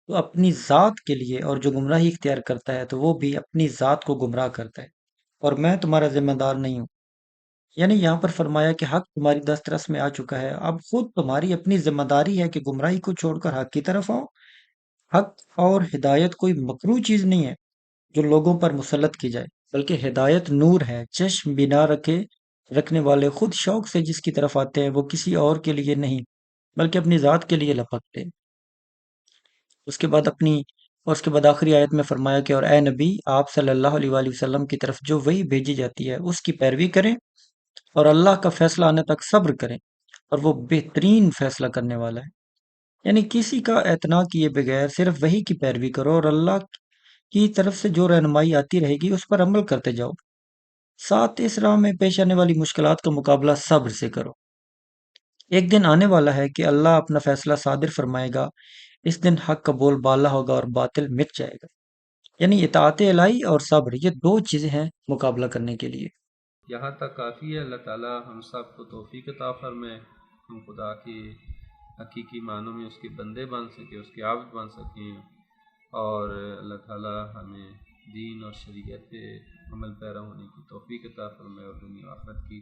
تو اپنی ذات کے لیے، اور جو گمراہی اختیار کرتا ہے تو وہ بھی اپنی ذات کو گمراہ کرتا ہے، اور میں تمہارا ذمہ دار نہیں ہوں۔ یعنی یہاں پر فرمایا کہ حق تمہاری دسترس میں آ چکا ہے، اب خود تمہاری اپنی ذمہ داری ہے کہ گمراہی کو چھوڑ کر حق کی طرف آؤ۔ حق اور ہدایت کوئی مکروہ چیز نہیں ہے جو لوگوں پر مسلط کی جائے، بلکہ ہدایت نور ہے، چشم بنا رکھنے والے خود شوق سے جس کی طرف آتے ہیں وہ کسی اور کے لیے نہیں بلکہ اپنی ذات کے لیے لپکتے ہیں۔ اس کے بعد آخری آیت میں فرمایا کہ اور اے نبی، آپ صلی اللہ علیہ وآلہ وسلم کی طرف جو وحی بھیجی جاتی ہے اس کی پیروی کریں، اور اللہ کا فیصلہ آنے تک صبر کریں، اور وہ بہترین فیصلہ کرنے والا ہے۔ یعنی کسی کا اعتنا کیے بغیر صرف وحی کی پیروی کرو، اور اللہ کی طرف سے جو رہنمائی آتی رہے گی اس پر عمل کرتے جاؤ، ساتھ اس راہ میں پیش آنے والی مشکلات کا مقابلہ صبر سے کرو۔ ایک دن آنے والا ہے کہ اللہ اپنا فیصلہ صادر فرمائے گا، اس دن حق کا بول بالا ہوگا اور باطل مٹ جائے گا۔ یعنی اطاعت الہی اور صبر، یہ دو چیزیں ہیں مقابلہ کرنے کے لیے۔ یہاں تک کافی ہے۔ اللہ تعالیٰ ہم سب کو توفیق عطا فرمائے، ہم خدا کے حقیقی معنوں میں اس کے بندے بن سکیں، اس کے عبد بن سکیں، اور اللہ تعالیٰ ہمیں دین اور شریعت پہ عمل پیرا ہونے کی توفیق عطا فرمائے، اور دنیا و آخرت کی